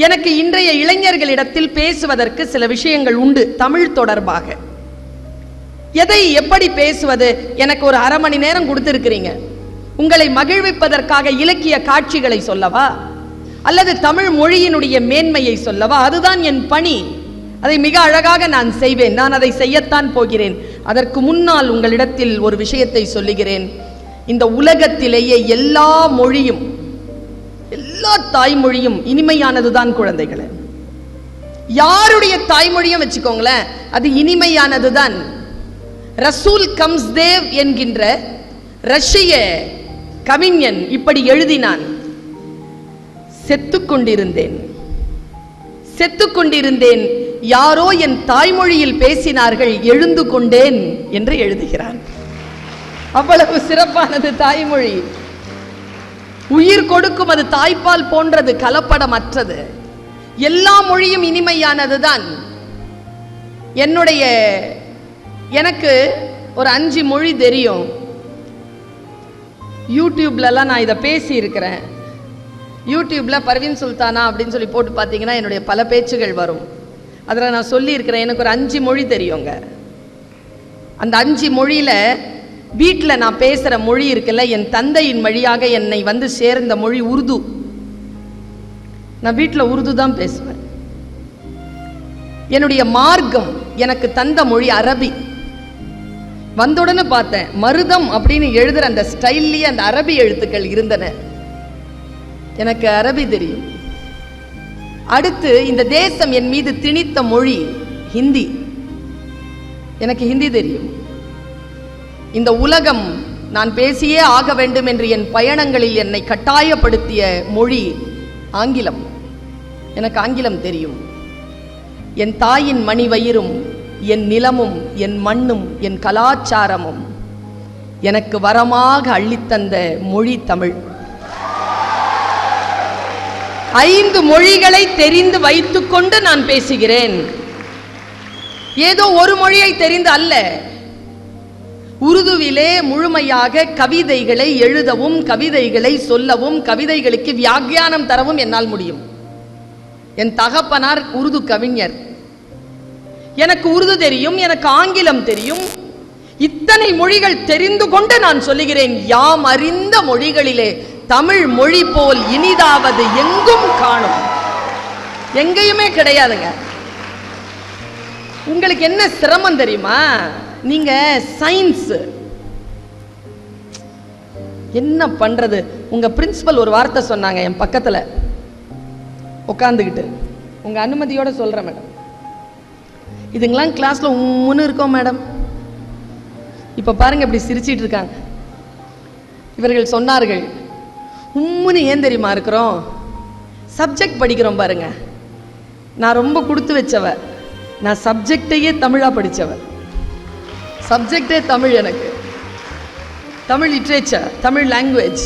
எனக்கு இன்றைய இளைஞர்களிடத்தில் பேசுவதற்கு சில விஷயங்கள் உண்டு. தமிழ் தொடர்பாக எதை எப்படி பேசுவது? எனக்கு ஒரு அரை மணி நேரம் கொடுத்திருக்கிறீங்க. உங்களை மகிழ்விப்பதற்காக இலக்கிய காட்சிகளை சொல்லவா, அல்லது தமிழ் மொழியினுடைய மேன்மையை சொல்லவா? அதுதான் என் பணி. அதை மிக அழகாக நான் செய்வேன். நான் அதை செய்யத்தான் போகிறேன். அதற்கு முன்னால் உங்களிடத்தில் ஒரு விஷயத்தை சொல்லுகிறேன். இந்த உலகத்திலேயே எல்லா மொழியும், எல்லா தாய்மொழியும் இனிமையானதுதான் குழந்தைகளே. யாருடைய தாய்மொழியும் வச்சுக்கோங்களேன், அது இனிமையானதுதான். ரசூல் கம்ஸ்தேவ் என்கின்ற ரஷ்ய கவிஞன் இப்படி எழுதினான்: செத்துக்கொண்டிருந்தேன், செத்துக்கொண்டிருந்தேன், யாரோ என் தாய்மொழியில் பேசினார்கள், எழுந்து கொண்டேன் என்று எழுதுகிறான். அவ்வளவு சிறப்பானது தாய்மொழி. உயிர் கொடுக்கும், அது தாய்ப்பால் போன்றது, கலப்படமற்றது. எல்லா மொழியும் இனிமையானதுதான். எனக்கு ஒரு 5 மொழி தெரியும். யூடியூப்லலாம் நான் இதை பேசி இருக்கிறேன். யூடியூப்ல பர்வீன் சுல்தானா அப்படின்னு சொல்லி போட்டு பார்த்தீங்கன்னா என்னுடைய பல பேச்சுகள் வரும். அதில் நான் சொல்லி இருக்கிறேன், எனக்கு ஒரு 5 மொழி தெரியுங்க. அந்த 5 மொழியில வீட்டில் நான் பேசுகிற மொழி இருக்குல்ல, என் தந்தையின் வழியாக என்னை வந்து சேர்ந்த மொழி உருது. நான் வீட்டில் உருது தான் பேசுவேன். என்னுடைய மார்க்கம் எனக்கு தந்த மொழி அரபி. வந்தவுடனே பார்த்தேன், மருதம் அப்படின்னு எழுதுற அந்த ஸ்டைல்லையே அந்த அரபி எழுத்துக்கள் இருந்தன. எனக்கு அரபி தெரியும். அடுத்து இந்த தேசம் என் மீது திணித்த மொழி ஹிந்தி. எனக்கு ஹிந்தி தெரியும். இந்த உலகம் நான் பேசியே ஆக வேண்டும் என்று என் பயணங்களில் என்னை கட்டாயப்படுத்திய மொழி ஆங்கிலம். எனக்கு ஆங்கிலம் தெரியும். என் தாயின் மணி வயிறும், என் நிலமும், என் மண்ணும், என் கலாச்சாரமும் எனக்கு வரமாக அள்ளித்தந்த மொழி தமிழ். 5 மொழிகளை தெரிந்து வைத்துக்கொண்டு நான் பேசுகிறேன். ஏதோ ஒரு மொழியை தெரிந்து அல்ல. உருதுவிலே முழுமையாக கவிதைகளை எழுதவும், கவிதைகளை சொல்லவும், கவிதைகளுக்கு வியாக்கியானம் தரவும் என்னால் முடியும். என் தகப்பனார் உருது கவிஞர். எனக்கு உருது தெரியும், எனக்கு ஆங்கிலம் தெரியும். இத்தனை மொழிகள் தெரிந்து கொண்டு நான் சொல்லுகிறேன், யாம் அறிந்த மொழிகளிலே தமிழ் மொழி போல் இனிதாவது எங்கும் காணும். எங்கேயுமே கிடையாதுங்க. உங்களுக்கு என்ன சிரமம் தெரியுமா? நீங்க சயின்ஸ் என்ன பண்றது? உங்க பிரின்சிபல் ஒரு வார்த்தை சொன்னாங்க என் பக்கத்துல உட்காந்துக்கிட்டு. உங்க அனுமதியோட சொல்றேன் மேடம். இதுங்கெல்லாம் கிளாஸ்ல உம்முன்னு இருக்கோம் மேடம். இப்ப பாருங்க இப்படி சிரிச்சிட்டு இருக்காங்க. இவர்கள் சொன்னார்கள், உம்முன்னு ஏன் தெரியுமா இருக்கிறோம்? சப்ஜெக்ட் படிக்கிறோம் பாருங்க. நான் ரொம்ப கொடுத்து வச்சவ. நான் சப்ஜெக்டையே தமிழா படிச்சவ. சப்ஜெக்டே தமிழ். எனக்கு தமிழ் லிட்ரேச்சர், தமிழ் லாங்குவேஜ்.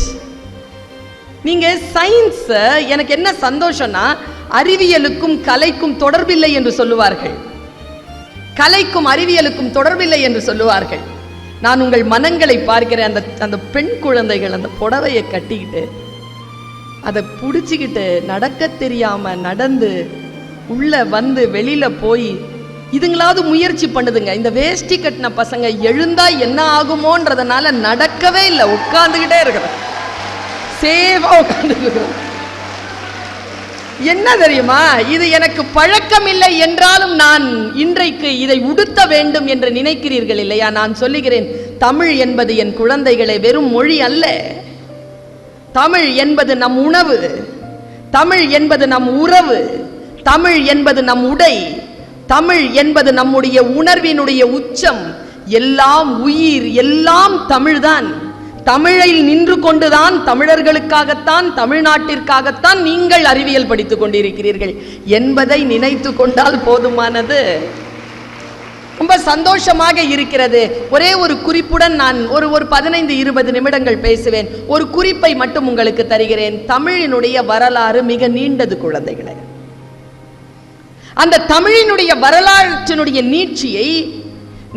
நீங்க சயின்ஸ், எனக்கு என்ன சந்தோஷம்னா, அறிவியலுக்கும் கலைக்கும் தொடர்பில்லை என்று சொல்லுவார்கள். கலைக்கும் அறிவியலுக்கும் தொடர்பில்லை என்று சொல்லுவார்கள். நான் உங்கள் மனங்களை பார்க்கிறேன். அந்த பெண் குழந்தைகள் அந்த புடவையை கட்டிக்கிட்டு அதை பிடிச்சிக்கிட்டு நடக்க தெரியாம நடந்து உள்ள வந்து வெளியில போய் இதுங்களாவது முயற்சி பண்ணுதுங்க. இந்த வேஷ்டி கட்டின பசங்க எழுந்தா என்ன ஆகுமோன்றதுனால நடக்கவே இல்லை, உட்கார்ந்துகிட்டே இருக்கிற சேவா உட்கார்ந்து. என்ன தெரியுமா, இது எனக்கு பழக்கம் இல்லை என்றாலும் நான் இன்றைக்கு இதை உடுத்த வேண்டும் என்று நினைக்கிறீர்கள் இல்லையா? நான் சொல்லுகிறேன், தமிழ் என்பது என் குழந்தைகளை வெறும் மொழி அல்ல. தமிழ் என்பது நம் உணவு, தமிழ் என்பது நம் உறவு, தமிழ் என்பது நம் உடை, தமிழ் என்பது நம்முடைய உணர்வினுடைய உச்சம். எல்லாம் உயிர், எல்லாம் தமிழ்தான். தமிழில் நின்று கொண்டுதான், தமிழர்களுக்காகத்தான், தமிழ்நாட்டிற்காகத்தான் நீங்கள் அறிவியல் படித்துக் கொண்டிருக்கிறீர்கள் என்பதை நினைத்து கொண்டால் போதுமானது. ரொம்ப சந்தோஷமாக இருக்கிறது. ஒரே ஒரு குறிப்புடன் நான் ஒரு 15-20 நிமிடங்கள் பேசுவேன். ஒரு குறிப்பை மட்டும் உங்களுக்கு தருகிறேன். தமிழினுடைய வரலாறு மிக நீண்டது குழந்தைகளே. அந்த தமிழினுடைய வரலாற்றினுடைய நீட்சியை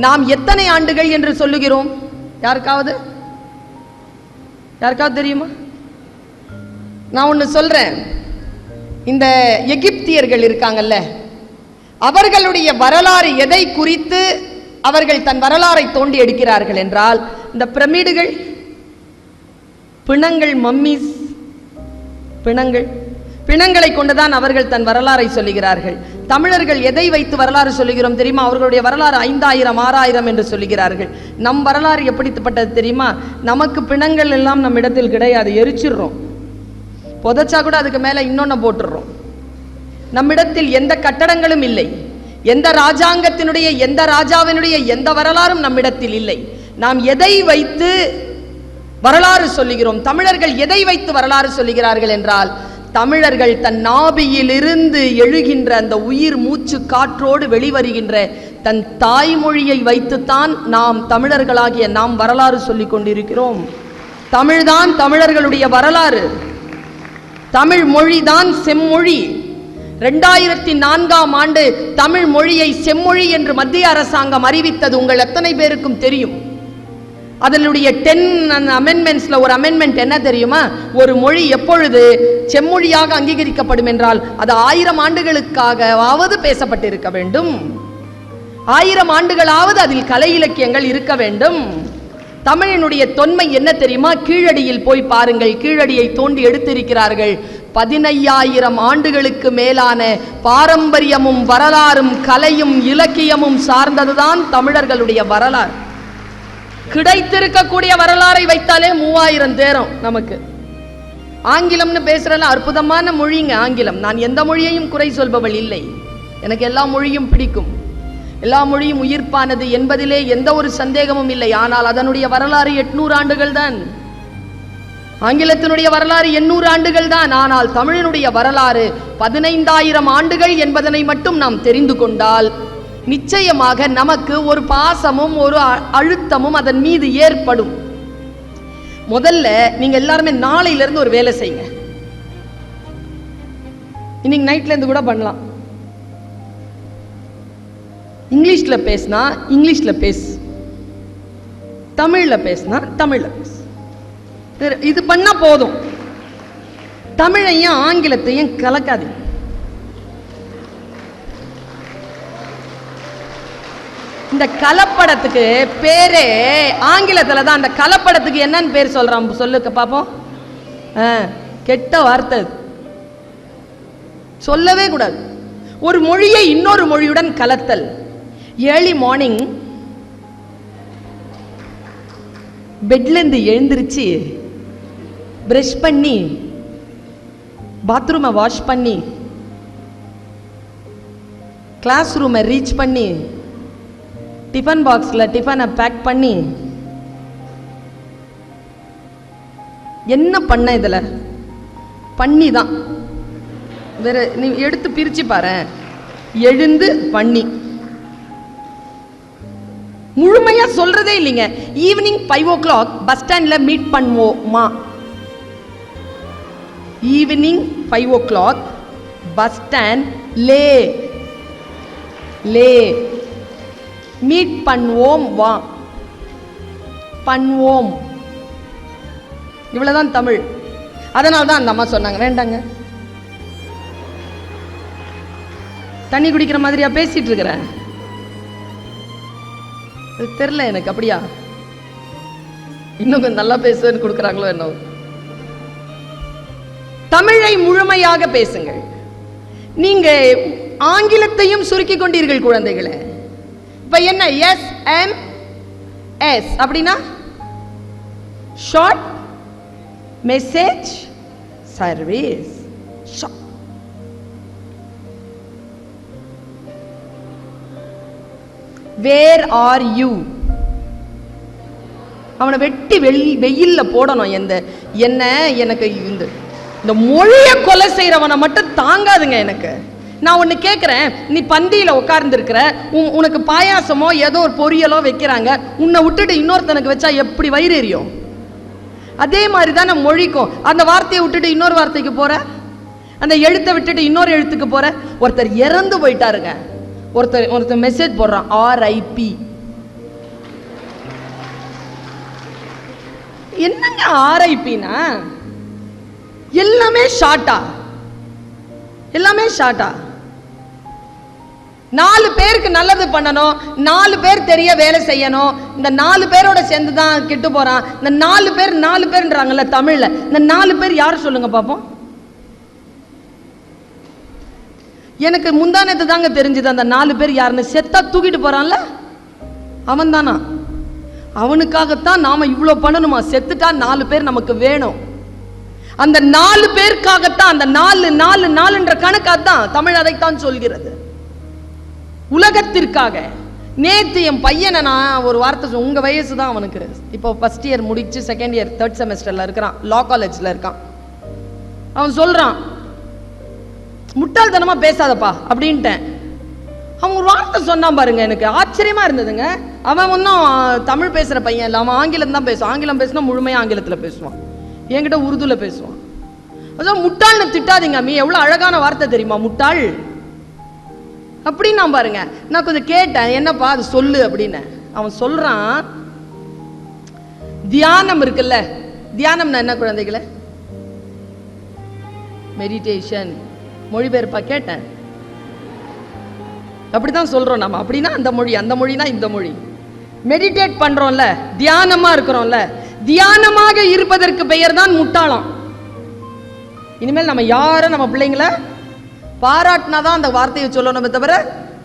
நாம் எத்தனை ஆண்டுகள் என்று சொல்லுகிறோம்? யாருக்காவது தெரியுமா? நான் ஒன்று சொல்றேன். இந்த எகிப்தியர்கள் இருக்காங்கல்ல, அவர்களுடைய வரலாறு எதை குறித்து அவர்கள் தன் வரலாறை தோண்டி எடுக்கிறார்கள் என்றால், இந்த பிரமிடுகள், பிணங்கள், மம்மிஸ், பிணங்களை கொண்டுதான் அவர்கள் தன் வரலாறை சொல்லுகிறார்கள். தமிழர்கள் எதை வைத்து வரலாறு சொல்லுகிறோம் தெரியுமா? அவர்களுடைய வரலாறு 5000 6000 என்று சொல்லுகிறார்கள். நம் வரலாறு எப்படிப்பட்டது தெரியுமா? நமக்கு பிணங்கள் எல்லாம் நம் இடத்தில் கிடையாது, எரிச்சிடுறோம். புதைச்சா கூட அதுக்கு மேல இன்னொன்னு போட்டுடுறோம். நம்மிடத்தில் எந்த கட்டடங்களும் இல்லை, எந்த ராஜாங்கத்தினுடைய எந்த ராஜாவினுடைய எந்த வரலாறும் நம்மிடத்தில் இல்லை. நாம் எதை வைத்து வரலாறு சொல்லுகிறோம்? தமிழர்கள் எதை வைத்து வரலாறு சொல்லுகிறார்கள் என்றால், தமிழர்கள் தன் நாபியிலிருந்து எழுகின்ற அந்த உயிர் மூச்சு காற்றோடு வெளிவருகின்ற தன் தாய்மொழியை வைத்துத்தான் நாம் தமிழர்களாகிய நாம் வரலாறு சொல்லிக் கொண்டிருக்கிறோம். தமிழ்தான் தமிழர்களுடைய வரலாறு. தமிழ் மொழிதான் செம்மொழி. 2004ஆம் ஆண்டு தமிழ் மொழியை செம்மொழி என்று மத்திய அரசாங்கம் அறிவித்தது உங்கள் எத்தனை பேருக்கும் தெரியும்? அதனுடைய 10 அமெண்ட்மெண்ட்ஸ்ல ஒரு அமெண்ட்மெண்ட் என்ன தெரியுமா? ஒரு மொழி எப்பொழுது செம்மொழியாக அங்கீகரிக்கப்படும் என்றால் அது 1000 ஆண்டுகளுக்காகவாவது பேசப்பட்டிருக்க வேண்டும், 1000 ஆண்டுகளாவது அதில் கலை இலக்கியங்கள் இருக்க வேண்டும். தமிழினுடைய தொன்மை என்ன தெரியுமா? கீழடியில் போய் பாருங்கள், கீழடியை தோண்டி எடுத்திருக்கிறார்கள். 15000 ஆண்டுகளுக்கு மேலான பாரம்பரியமும் வரலாறும் கலையும் இலக்கியமும் சார்ந்ததுதான் தமிழர்களுடைய வரலாறு. கிடைத்திருக்கக்கூடிய வரலாறை வைத்தாலே 3000 தேரும் நமக்கு. ஆங்கிலம்னு பேசுறல அற்புதமான மொழிங்க ஆங்கிலம். நான் எந்த மொழியையும் குறை சொல்பவள் இல்லை, எனக்கு எல்லா மொழியும் பிடிக்கும், எல்லா மொழியும் உயிர்ப்பானது என்பதிலே எந்த ஒரு சந்தேகமும் இல்லை. ஆனால் அதனுடைய வரலாறு 800 ஆண்டுகள் தான். ஆங்கிலத்தினுடைய வரலாறு 800 ஆண்டுகள் தான். ஆனால் தமிழினுடைய வரலாறு 15000 ஆண்டுகள் என்பதனை மட்டும் நாம் தெரிந்து கொண்டால் நிச்சயமாக நமக்கு ஒரு பாசமும் ஒரு அழுத்தமும் அதன் மீது ஏற்படும். முதல்ல நீங்க எல்லாருமே நாளையிலிருந்து ஒரு வேலை செய்யுங்க. இன்னைக்கு நைட்ல இருந்து கூட பண்ணலாம். இங்கிலீஷ்ல பேசினா இங்கிலீஷ்ல பேசு, தமிழ்ல பேசினா தமிழ்ல பேசு. இது பண்ணா போதும். தமிழையும் ஆங்கிலத்தையும் கலக்காதீங்க. இந்த கலப்படத்துக்கு பேரே ஆங்கிலத்துல தான். அந்த கலப்படத்துக்கு என்னன்னு பேர் சொல்றான் சொல்லுக்க பாப்போம். கெட்ட வார்த்தை, சொல்லவே கூடாது. ஒரு மொழியை இன்னொரு மொழியுடன் கலத்தல். ஏர்லி மார்னிங் பெட்ல இருந்து எழுந்திருச்சு பிரஷ் பண்ணி பாத்ரூமை வாஷ் பண்ணி கிளாஸ் ரூமை ரீச் பண்ணி டிஃபன் பாக்ஸ்ல டிஃபனை பேக் பண்ணி என்ன பண்ண? இதுல பண்ணி தான். வேற நீ எடுத்து பிரிச்சு பாரு. எழுந்து பண்ணி முழுமையா சொல்றதே இல்லைங்க. ஈவினிங் 5 o'clock பஸ் ஸ்டாண்ட்ல மீட் பண்ணுவோமா? ஈவினிங் 5 o'clock பஸ் ஸ்டாண்ட் லே மீட் பண்ணுவோம் வா, பண்ணுவோம். இவ்வளவுதான் தமிழ். அதனால தான் அந்த அம்மா சொன்னாங்க வேண்டாங்க, தண்ணி குடிக்கிற மாதிரியா பேசிட்டு இருக்கிறேன். தெரியல எனக்கு. அப்படியா இன்னும் கொஞ்சம் நல்லா பேசுவேன்னு கொடுக்குறாங்களோ என்ன? தமிழை முழுமையாக பேசுங்கள். நீங்க ஆங்கிலத்தையும் சுருக்கி கொண்டீர்கள் குழந்தைகளே. இப்ப என்ன SMS அப்படின்னா short message service. Where are you? அவனை வெட்டி வெயில்ல போடணும். என்ன எனக்கு இந்த மொழியை கொலை செய்யறவனை மட்டும் தாங்காதுங்க எனக்கு. நான் ஒன்று கேட்குறேன், நீ பந்தியில் உட்கார்ந்துருக்கிற, உனக்கு பாயாசமோ ஏதோ ஒரு பொரியலோ வைக்கிறாங்க, உன்னை விட்டுட்டு இன்னொருத்தனுக்கு வச்சா எப்படி வயிறு எரியும்? அதே மாதிரி தான் நம்ம மொழிக்கும். அந்த வார்த்தையை விட்டுட்டு இன்னொரு வார்த்தைக்கு போற, அந்த எழுத்தை விட்டுட்டு இன்னொரு எழுத்துக்கு போற. ஒருத்தர் இறந்து போயிட்டாருங்க, ஒருத்தர் மெசேஜ் போடுறான் RIP. என்னங்க RIPனா? எல்லாமே ஷார்ட்டா? எல்லாமே ஷார்ட்டா. 4 பேருக்கு நல்லது பண்ணணும், 4 பேர் தெரிய வேலை செய்யணும். இந்த 4 பேரோட சேர்ந்து தான் கெட்டு போறான். இந்த 4 பேர்ன்றாங்கல்ல தமிழ்ல, இந்த 4 பேர் யார் சொல்லுங்க பாப்போம். எனக்கு முந்தானத்து தாங்க தெரிஞ்சது அந்த 4 பேர் யாருன்னு. செத்தா தூக்கிட்டு போறான்ல அவன் தானா? அவனுக்காகத்தான் நாம இவ்வளவு பண்ணணுமா? செத்துட்டா 4 பேர் நமக்கு வேணும். அந்த 4 பேருக்காகத்தான், அந்த 4 கணக்காத்தான் தமிழ் அதைத்தான் சொல்கிறது. உலகத்திற்காக. நேத்து என் பையனை நான் ஒரு வார்த்தை, உங்க வயசு தான் அவனுக்கு, இப்போ ஃபர்ஸ்ட் இயர் முடிச்சு செகண்ட் இயர் 3rd செமஸ்டர்ல இருக்கிறான், லா காலேஜ்ல இருக்கான். அவன் சொல்றான், முட்டாள்தனமா பேசாதப்பா அப்படின்ட்டேன். அவன் ஒரு வார்த்தை சொன்னான் பாருங்க, எனக்கு ஆச்சரியமா இருந்ததுங்க. அவன் ஒன்றும் தமிழ் பேசுற பையன் இல்லை, அவன் ஆங்கிலம் தான் பேசுவான். ஆங்கிலம் பேசினா முழுமையா ஆங்கிலத்தில் பேசுவான், என்கிட்ட உருதுல பேசுவான். அதான் முட்டாள்னு திட்டாதீங்க மீ, எவ்வளவு அழகான வார்த்தை தெரியுமா முட்டாள் அப்படின்னு. நான் பாருங்க, நான் கொஞ்சம் கேட்டேன், என்னப்பா அது சொல்லு அப்படின்னு. அவன் சொல்றான், தியானம் இருக்குல்ல, தியானம்னா என்ன குழந்தைகளே? மெடிடேஷன். மொழிபெயர்ப்பா கேட்டேன். அப்படிதான் சொல்றோம் நம்ம. அப்படின்னா அந்த மொழி, அந்த மொழினா இந்த மொழி. மெடிடேட் பண்றோம்ல, தியானமா இருக்கிறோம்ல, தியானமாக இருப்பதற்கு பெயர் தான் முட்டாளம். இனிமேல் நம்ம யாரும் நம்ம பிள்ளைங்களை பாராட்டினாதான் அந்த வார்த்தையை சொல்லணுமே தவிர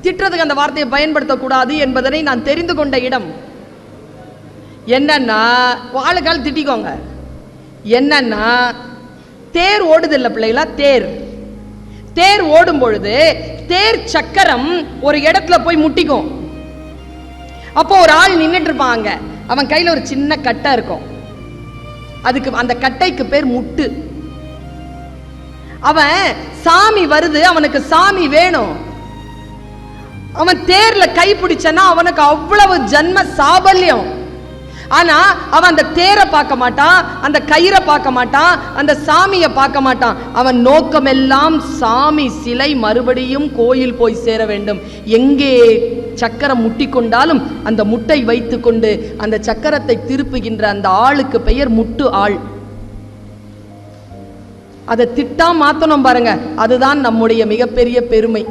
திட்டுறதுக்கு அந்த வார்த்தையை பயன்படுத்தக்கூடாது என்பதனை நான் தெரிந்து கொண்ட இடம். என்னன்னா ஆளுக்கால் திட்டிக்கோங்க. என்னன்னா தேர் ஓடுது இல்ல பிள்ளைகளா, தேர் ஓடும் பொழுது தேர் சக்கரம் ஒரு இடத்துல போய் முட்டிக்கும். அப்போ ஒரு ஆள் நின்றுட்டு இருப்பாங்க, அவன் கையில ஒரு சின்ன கட்டை இருக்கும், அதுக்கு அந்த கட்டைக்கு பேர் முட்டு. அவன் சாமி வருது, அவனுக்கு சாமி வேணும். அவன் தேர்ல கை பிடிச்சனா அவனுக்கு அவ்வளவு ஜன்ம சாபல்யம். ஆனா அவன் அந்த தேரை பார்க்க மாட்டான், அந்த கயிறை பார்க்க மாட்டான், அந்த சாமியை பார்க்க மாட்டான். அவன் நோக்கம் எல்லாம் சாமி சிலை மறுபடியும் கோயில் போய் சேர வேண்டும். எங்கே சக்கரம் முட்டி கொண்டாலும் அந்த முட்டை வைத்துக் கொண்டு அந்த சக்கரத்தை திருப்புகின்ற அந்த ஆளுக்கு பெயர் முட்டு ஆள். அதை திட்டா மாத்தணும் பாருங்க, அதுதான் நம்முடைய மிகப்பெரிய பெருமை.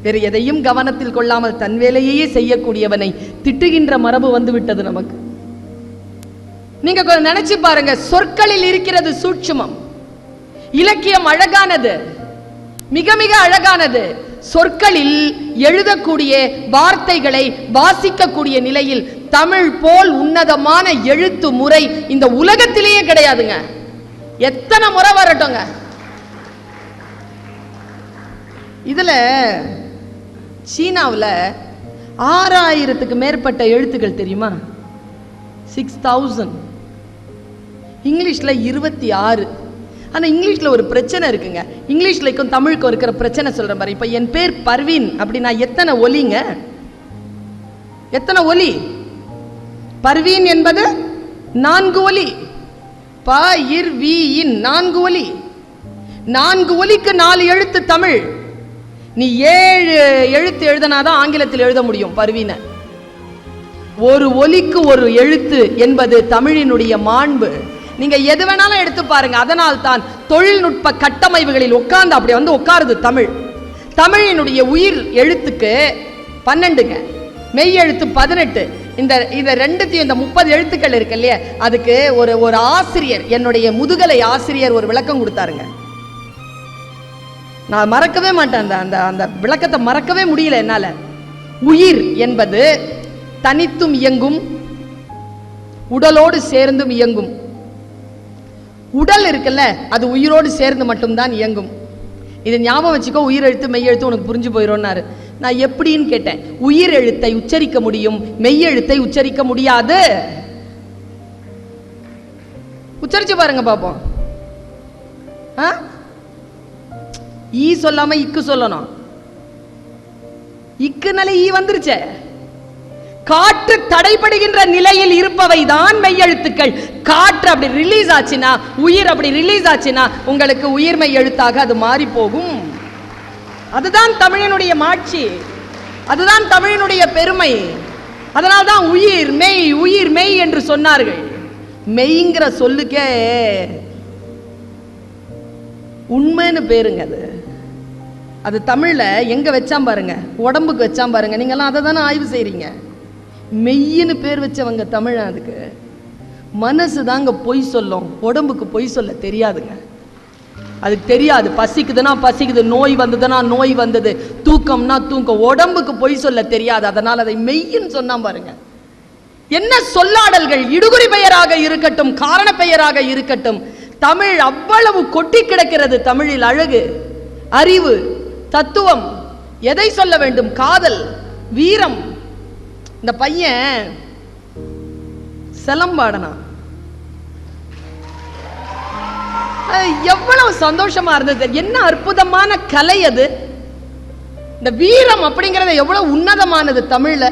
வேறு எதையும் கவனத்தில் கொள்ளாமல் தன் வேலையே செய்யக்கூடியவனை திட்டுகின்ற மரபு வந்து விட்டது நமக்கு. நீங்க கொஞ்சம் நினைச்சு பாருங்க, சொற்களில் இருக்கிறது சூட்சுமம். இலக்கியம் அழகானது, மிக மிக அழகானது. சொற்களில் எழுதக்கூடிய வார்த்தைகளை வாசிக்கக்கூடிய நிலையில் தமிழ் போல் உன்னதமான எழுத்து முறை இந்த உலகத்திலேயே கிடையாதுங்க. எத்தனை முறை வரட்டுங்க. இதுல சீனாவில் 6000க்கு மேற்பட்ட எழுத்துக்கள் தெரியுமா? 6000. இங்கிலீஷ்ல 26. ஆனா இங்கிலீஷ்ல ஒரு பிரச்சனை இருக்குங்க. இங்கிலீஷ்லக்கும் தமிழுக்கும் இருக்கிற பிரச்சனை சொல்றேன் பாரு. இப்ப என் பேர் பர்வீன் அப்படின்னா எத்தனை ஒலிங்க? எத்தனை ஒலி? பர்வீன் என்பது 4 ஒலி. ப இர் வி இன் 4 ஒலி. 4 ஒலிக்கு 4 எழுத்து தமிழ். நீ 7 எழுத்து எழுதினாதான் ஆங்கிலத்தில் எழுத முடியும் பர்வீன. ஒரு ஒலிக்கு ஒரு எழுத்து என்பது தமிழினுடைய மாண்பு. நீங்க எது வேணாலும் எடுத்து பாருங்க. அதனால் தான் தொழில்நுட்ப கட்டமைப்புகளில் உட்கார்ந்து அப்படி வந்து உட்காருது தமிழ். தமிழினுடைய உயிர் எழுத்துக்கு 12ங்க, மெய் எழுத்து 18. இந்த ரெண்டுத்தையும் இந்த 30 எழுத்துக்கள் இருக்கு இல்லையா, அதுக்கு ஒரு ஆசிரியர், என்னுடைய முதுகலை ஆசிரியர் ஒரு விளக்கம் கொடுத்தாருங்க. நான் மறக்கவே மாட்டேன், அந்த விளக்கத்தை மறக்கவே முடியல என்னால. உயிர் என்பது தனித்தும் இயங்கும், உடலோடு சேர்ந்தும் இயங்கும். உடல் இருக்குல்ல, அது உயிரோடு சேர்ந்து மட்டும்தான் இயங்கும். இதை ஞாபகம் வச்சுக்கோ. உயிர் எழுத்து மெய் எழுத்து உனக்கு புரிஞ்சு போயிடும்னாரு. நான் எப்படின்னு கேட்டேன். உயிர் எழுத்தை உச்சரிக்க முடியும், மெய் எழுத்தை உச்சரிக்க முடியாது. உச்சரிச்சு பாருங்க பாப்போம். ஈ சொல்லாம இக்கு சொல்லணும். இக்குனால ஈ வந்துருச்சே. காற்று தடைபடுகின்ற நிலையில் இருப்பவை தான் மெய்யெழுத்துக்கள். காற்று அப்படி ரிலீஸ் ஆச்சுன்னா, உயிர் அப்படி ரிலீஸ் ஆச்சுன்னா உங்களுக்கு உயிர்மெய் எழுத்தாக அது மாறி போகும். அதுதான் தமிழனுடைய மாட்சி, அதுதான் தமிழனுடைய பெருமை. அதனால்தான் உயிர் மெய் என்று சொன்னார்கள். மெய்ங்கிற சொல்லுக்கே உண்மைன்னு பேருங்க. அது அது தமிழ்ல எங்க வச்சாம் பாருங்க, உடம்புக்கு வச்சாம் பாருங்க. நீங்கெல்லாம் அதை தானே ஆய்வு செய்றீங்க. மெய்யின்னு பேர் வச்சவங்க தமிழ். அதுக்கு மனசு தாங்க பொய் சொல்லும், உடம்புக்கு பொய் சொல்ல தெரியாதுங்க. அதுக்கு தெரியாது. பசிக்குதுன்னா பசிக்குது, நோய் வந்ததுன்னா நோய் வந்தது, தூக்கம்னா தூக்கம். உடம்புக்கு பொய் சொல்ல தெரியாது. அதனால் அதை மெய்யின்னு சொன்னா பாருங்க. என்ன சொல்லாடல்கள்! இடுகுறி பெயராக இருக்கட்டும், காரண பெயராக இருக்கட்டும், தமிழ் அவ்வளவு கொட்டி கிடக்கிறது. தமிழில் அழகு, அறிவு, தத்துவம். எதை சொல்ல வேண்டும்? காதல், வீரம். இந்த பையன் சிலம்பாடனா, எவ்வளவு சந்தோஷமா இருந்தது! என்ன அற்புதமான கலை அது! இந்த வீரம் அப்படிங்கிறது எவ்வளவு உன்னதமானது தமிழ்ல.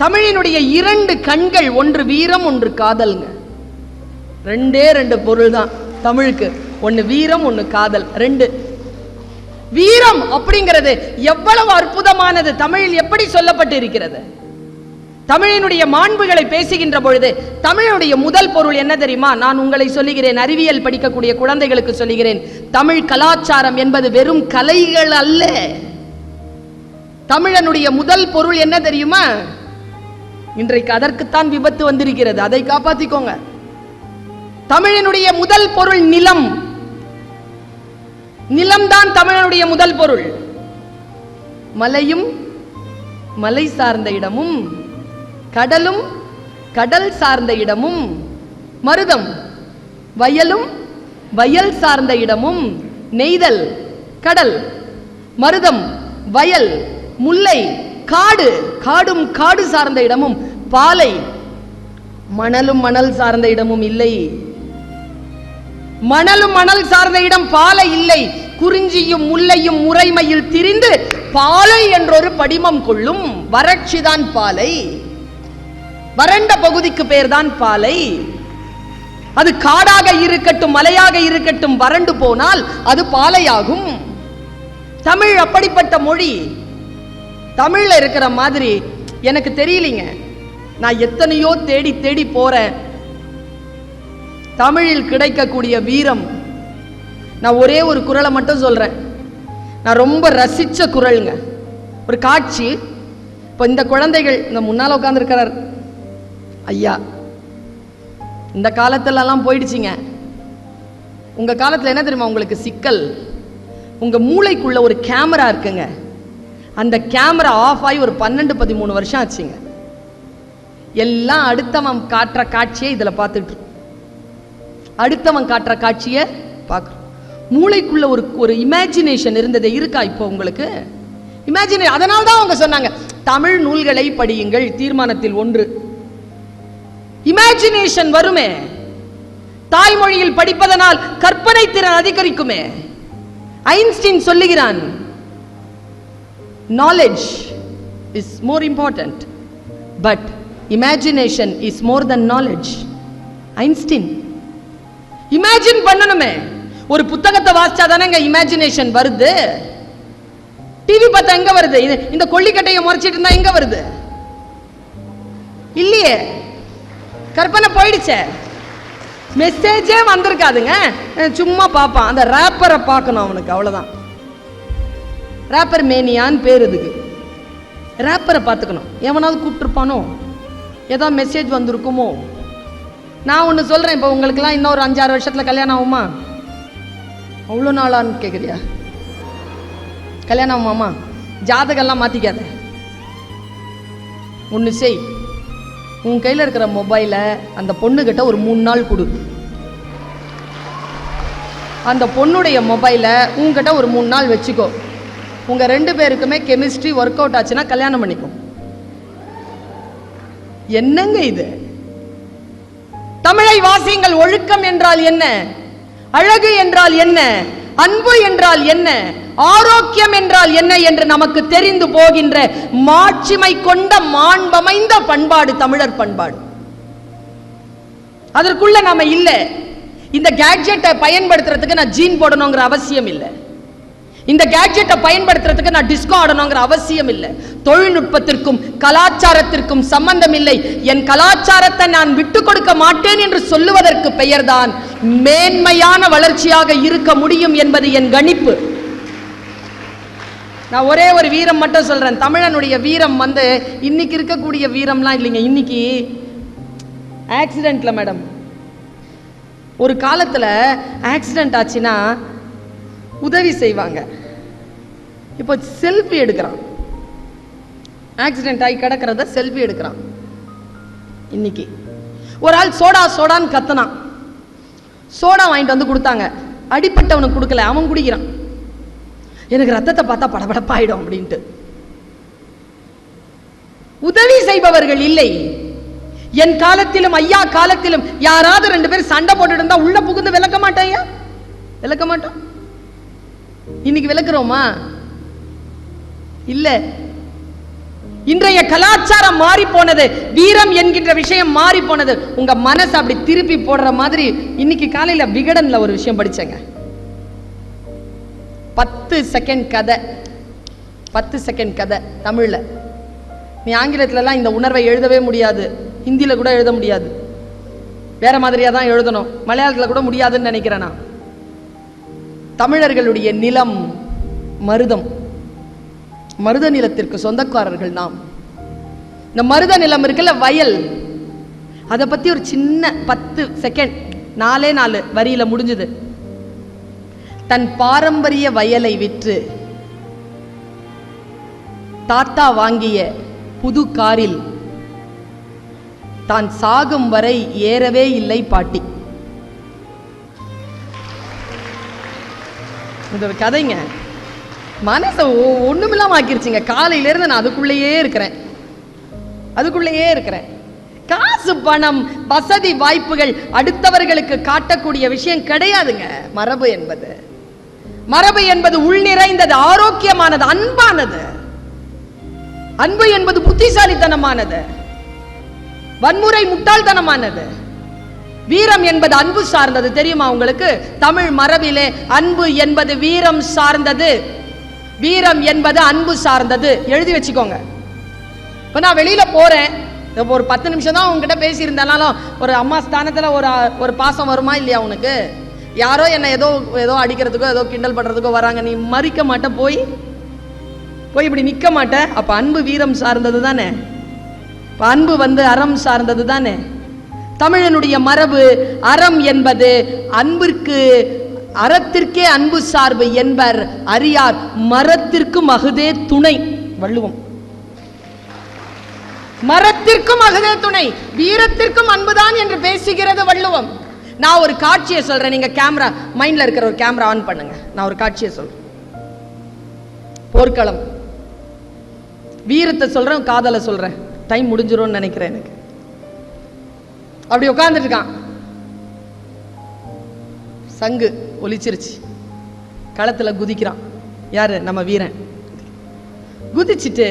தமிழினுடைய இரண்டு கண்கள், ஒன்று வீரம், ஒன்று காதல்ங்க. ரெண்டே ரெண்டு பொருள் தான் தமிழுக்கு, ஒன்னு வீரம், ஒன்னு காதல். ரெண்டு. வீரம் அப்படிங்கிறது எவ்வளவு அற்புதமானது! தமிழில் எப்படி சொல்லப்பட்டு இருக்கிறது? தமிழினுடைய மாண்புகளை பேசுகின்ற பொழுது தமிழுடைய முதல் பொருள் என்ன தெரியுமா? நான் உங்களை சொல்லுகிறேன், அறிவியல் படிக்கக்கூடிய குழந்தைகளுக்கு சொல்லுகிறேன், தமிழ் கலாச்சாரம் என்பது வெறும் கலைகள் அல்ல. தமிழனுடைய முதல் பொருள் என்ன தெரியுமா? இன்றைக்கு அதற்குத்தான் விபத்து வந்திருக்கிறது, அதை காப்பாத்திக்கோங்க. தமிழினுடைய முதல் பொருள் நிலம். நிலம்தான் தமிழனுடைய முதல் பொருள். மலையும் மலை சார்ந்த இடமும், கடலும் கடல் சார்ந்த இடமும், மருதம் வயலும் வயல் சார்ந்த இடமும், நெய்தல் கடல், மருதம் வயல், முல்லை காடு, காடும் காடு சார்ந்த இடமும், பாலை மணலும் மணல் சார்ந்த இடமும் இல்லை. மணலும் மணல் சார்ந்த இடம் பாலை இல்லை. குறிஞ்சியும் முல்லையும் முறைமையில் திரிந்து பாலை என்றொரு படிமம் கொள்ளும். வறட்சிதான் பாலை. வறண்ட பகுதிக்கு பேர்தான் பாலை. அது காடாக இருக்கட்டும், மலையாக இருக்கட்டும், வறண்டு போனால் அது பாலையாகும். தமிழ் அப்படிப்பட்ட மொழி. தமிழ்ல இருக்கிற மாதிரி எனக்கு தெரியலீங்க. நான் எத்தனையோ தேடி தேடி போறேன். தமிழில் கிடைக்கக்கூடிய வீரம், நான் ஒரே ஒரு குறளை மட்டும் சொல்றேன். நான் ரொம்ப ரசிச்ச குறளுங்க. ஒரு காட்சி. இப்ப இந்த குழந்தைகள், இந்த முன்னால உட்கார்ந்து இருக்கிறார் ஐயா, இந்த காலத்துல எல்லாம் போயிடுச்சுங்க. உங்க காலத்துல என்ன தெரியுமா உங்களுக்கு சிக்கல்? உங்க மூளைக்குள்ள ஒரு கேமரா இருக்குங்க. அந்த கேமரா ஆஃப் ஆகி ஒரு 12-13 வருஷம் ஆச்சுங்க. எல்லாம் அடுத்தவன் காட்டுற காட்சியை இதுல பார்த்துட்டு, அடுத்தவன் காட்டுற காட்சியை பார்க்குறோம். மூளைக்குள்ள ஒரு இமேஜினேஷன் இருந்தது. இருக்கா இப்போ உங்களுக்கு இமேஜினேஷன்? அதனால தான் அவங்க சொன்னாங்க தமிழ் நூல்களை படியுங்கள், தீர்மானத்தில் 1. இமேஜினேஷன் வருமே. தாய்மொழியில் படிப்பதனால் கற்பனை திறன் அதிகரிக்குமே. ஐன்ஸ்டீன் சொல்லுகிறான், knowledge is more important but imagination is more than knowledge. Einstein. Imagine பண்ணணுமே. ஒரு புத்தகத்தை வாசிச்சா தானே இமேஜினேஷன் வருது. டிவி பார்த்தா எங்க வருது? இந்த கொள்ளிக்கட்டையை முறைச்சிட்டு இருந்தா எங்க வருது? இல்லையே, கற்பனை போயிடுச்சே. மெசேஜே வந்திருக்காதுங்க. சும்மா பார்ப்பான். அந்த ரேப்பரை பார்க்கணும் அவனுக்கு, அவ்வளவுதான். ரேப்பர் மேனியான்னு பேர். இதுக்கு ரேப்பரை பார்த்துக்கணும். எவனாவது கூப்பிட்டுருப்பானோ, ஏதாவது மெசேஜ் வந்திருக்குமோ. நான் ஒன்று சொல்கிறேன், இப்போ உங்களுக்குலாம் இன்னொரு 5-6 வருஷத்தில் கல்யாணம் ஆகுமா? அவ்வளோ நாளான்னு கேட்குறியா? கல்யாணம் ஆகுமாம்மா? ஜாதகம்லாம் மாற்றிக்காத. ஒன்று செய், உன் கையில் இருக்கிற மொபைலை அந்த பொண்ணுக்கிட்ட ஒரு 3 நாள் கொடு. அந்த பொண்ணுடைய மொபைலை உங்ககிட்ட ஒரு 3 நாள் வச்சுக்கோ. உங்கள் 2 பேருக்குமே கெமிஸ்ட்ரி ஒர்க் அவுட் ஆச்சுன்னா கல்யாணம் பண்ணிக்கும். என்னங்க இது? தமிழை வாசியுங்கள். ஒழுக்கம் என்றால் என்ன? அழகு என்றால் என்ன? அன்பு என்றால் என்ன? ஆரோக்கியம் என்றால் என்ன என்று நமக்கு தெரிந்து போகின்ற மாட்சிமை கொண்ட மாண்பமைந்த பண்பாடு தமிழர் பண்பாடு. அதற்குள்ள நாம இல்ல. இந்த கேட்ஜெட்டை பயன்படுத்துறதுக்கு நான் ஜீன் போடணுங்கிற அவசியம் இல்லை. இந்த கேட்ஜெட்டை பயன்படுத்துறதுக்கு நான் டிஸ்கோ ஆடணுங்கிற அவசியம் இல்லை. தொழில்நுட்பத்திற்கும் கலாச்சாரத்திற்கும் சம்பந்தம் இல்லை. என் கலாச்சாரத்தை நான் விட்டு கொடுக்க மாட்டேன் என்று சொல்லுவதற்கு பெயர்தான் மேன்மையான வளர்ச்சியாக இருக்க முடியும் என்பது என் கணிப்பு. நான் ஒரே ஒரு வீரம் மட்டும் சொல்றேன். தமிழனுடைய வீரம் வந்து இன்னைக்கு இருக்கக்கூடிய வீரம்லாம் இல்லைங்க. இன்னைக்கு ஆக்சிடென்ட்ல மேடம், ஒரு காலத்துல ஆக்சிடென்ட் ஆச்சுன்னா உதவி செய்வாங்க. இப்போ செல்ஃபி எடுக்கிறான். ஆக்சிடென்ட் ஆகி கிடக்கிறத செல்ஃபி எடுக்கிறான். இன்னைக்கு ஒரு ஆள் சோடா சோடான்னு கத்துனான். சோடா வாங்கிட்டு வந்து கொடுத்தாங்க. அடிப்பட்டவனுக்கு கொடுக்கல, அவன் குடிக்கிறான். எனக்கு ரத்தத்தை பார்த்தா படபடப்பாயிடும் அப்படின்ட்டு. உதவி செய்பவர்கள் இல்லை. என் காலத்திலும் ஐயா காலத்திலும் யாராவது 2 பேர் சண்டை போட்டுட்டு இருந்தா உள்ள புகுந்து விளக்க மாட்டாயா? விளக்க மாட்டோம். இன்னைக்கு விளக்குறோமா? இல்ல. இன்றைய கலாச்சாரம் மாறி போனது. வீரம் என்கின்ற விஷயம் மாறி போனது. உங்க மனசு அப்படி திருப்பி போடுற மாதிரி. இன்னைக்கு காலையில விகடன்ல ஒரு விஷயம் படிச்சேங்க. 10 செகண்ட் கதை. 10 செகண்ட் கதை தமிழ்ல. நீ ஆங்கிலத்துலலாம் இந்த உணர்வை எழுதவே முடியாது. ஹிந்தியில கூட எழுத முடியாது. வேற மாதிரியா தான் எழுதணும். மலையாளத்துல கூட முடியாதுன்னு நினைக்கிறேன் நான். தமிழர்களுடைய நிலம் மருதம். மருத நிலத்திற்கு சொந்தக்காரர்கள் நாம். இந்த மருத நிலம் இருக்குல்ல, வயல், அதை பத்தி ஒரு சின்ன 10 செகண்ட் 4 வரியில முடிஞ்சது. தன் பாரம்பரிய வயலை விற்று தாத்தா வாங்கிய புது காரில் தான் சாகும் வரை ஏறவே இல்லை பாட்டி. இந்த ஒரு கதைங்க மனசை ஒண்ணுமில்லாம ஆக்கிருச்சுங்க. காலையில இருந்து நான் அதுக்குள்ளேயே இருக்கிறேன். காசு, பணம், வசதி, வாய்ப்புகள் அடுத்தவர்களுக்கு காட்டக்கூடிய விஷயம் கிடையாதுங்க. மரபு என்பது உள் நிறைந்தது, ஆரோக்கியமானது, அன்பானது. அன்பு என்பது புத்திசாலித்தனமானது, வன்முறை முட்டாள்தனமானது. வீரம் என்பது அன்பு சார்ந்தது. தெரியுமா உங்களுக்கு? தமிழ் மரபிலே அன்பு என்பது வீரம் சார்ந்தது. வீரம் என்பது அன்பு சார்ந்தது. எழுதி வச்சுக்கோங்க. இப்போ நான் வெளியில போறேன், ஒரு 10 நிமிஷம் தான் உங்ககிட்ட பேசி இருந்தாலும் ஒரு அம்மா ஸ்தானத்துல ஒரு பாசம் வருமா இல்லையா உனக்கு? யாரோ என்ன ஏதோ அடிக்கிறதுக்கோ ஏதோ கிண்டல் பண்றதுக்கோ வராங்க, நீ மறிக்க மாட்ட, போய் இப்படி நிக்க மாட்ட. அப்ப அன்பு வீரம் சார்ந்தது தானே. அன்பு வந்து அறம் சார்ந்தது தானே. தமிழனுடைய மரபு அறம் என்பது அன்பிற்கு, அறத்திற்கே அன்பு சார்பு என்பர் அறியார், மரத்திற்கும் அகுதே துணை. வள்ளுவம். மரத்திற்கும் அகுதே துணை, வீரத்திற்கும் அன்புதான் என்று பேசுகிறது வள்ளுவம். நான் ஒரு காட்சியை சொல்றேன். நீங்க கேமரா, மைண்ட்ல இருக்கிற ஒரு கேமரா ஆன் பண்ணுங்க. நான் ஒரு காட்சியை சொல்றேன். போர்க்களம். வீரத்தை சொல்றேன், காதலை சொல்றேன். டைம் முடிஞ்சிரும்னு நினைக்கிறேன். எனக்கு அப்படி உட்கார்ந்துட்டு இருக்கான். சங்கு ஒலிச்சிருச்சு. களத்துல குதிக்கிறான். யாரு? நம்ம வீரன். குதிச்சுட்டு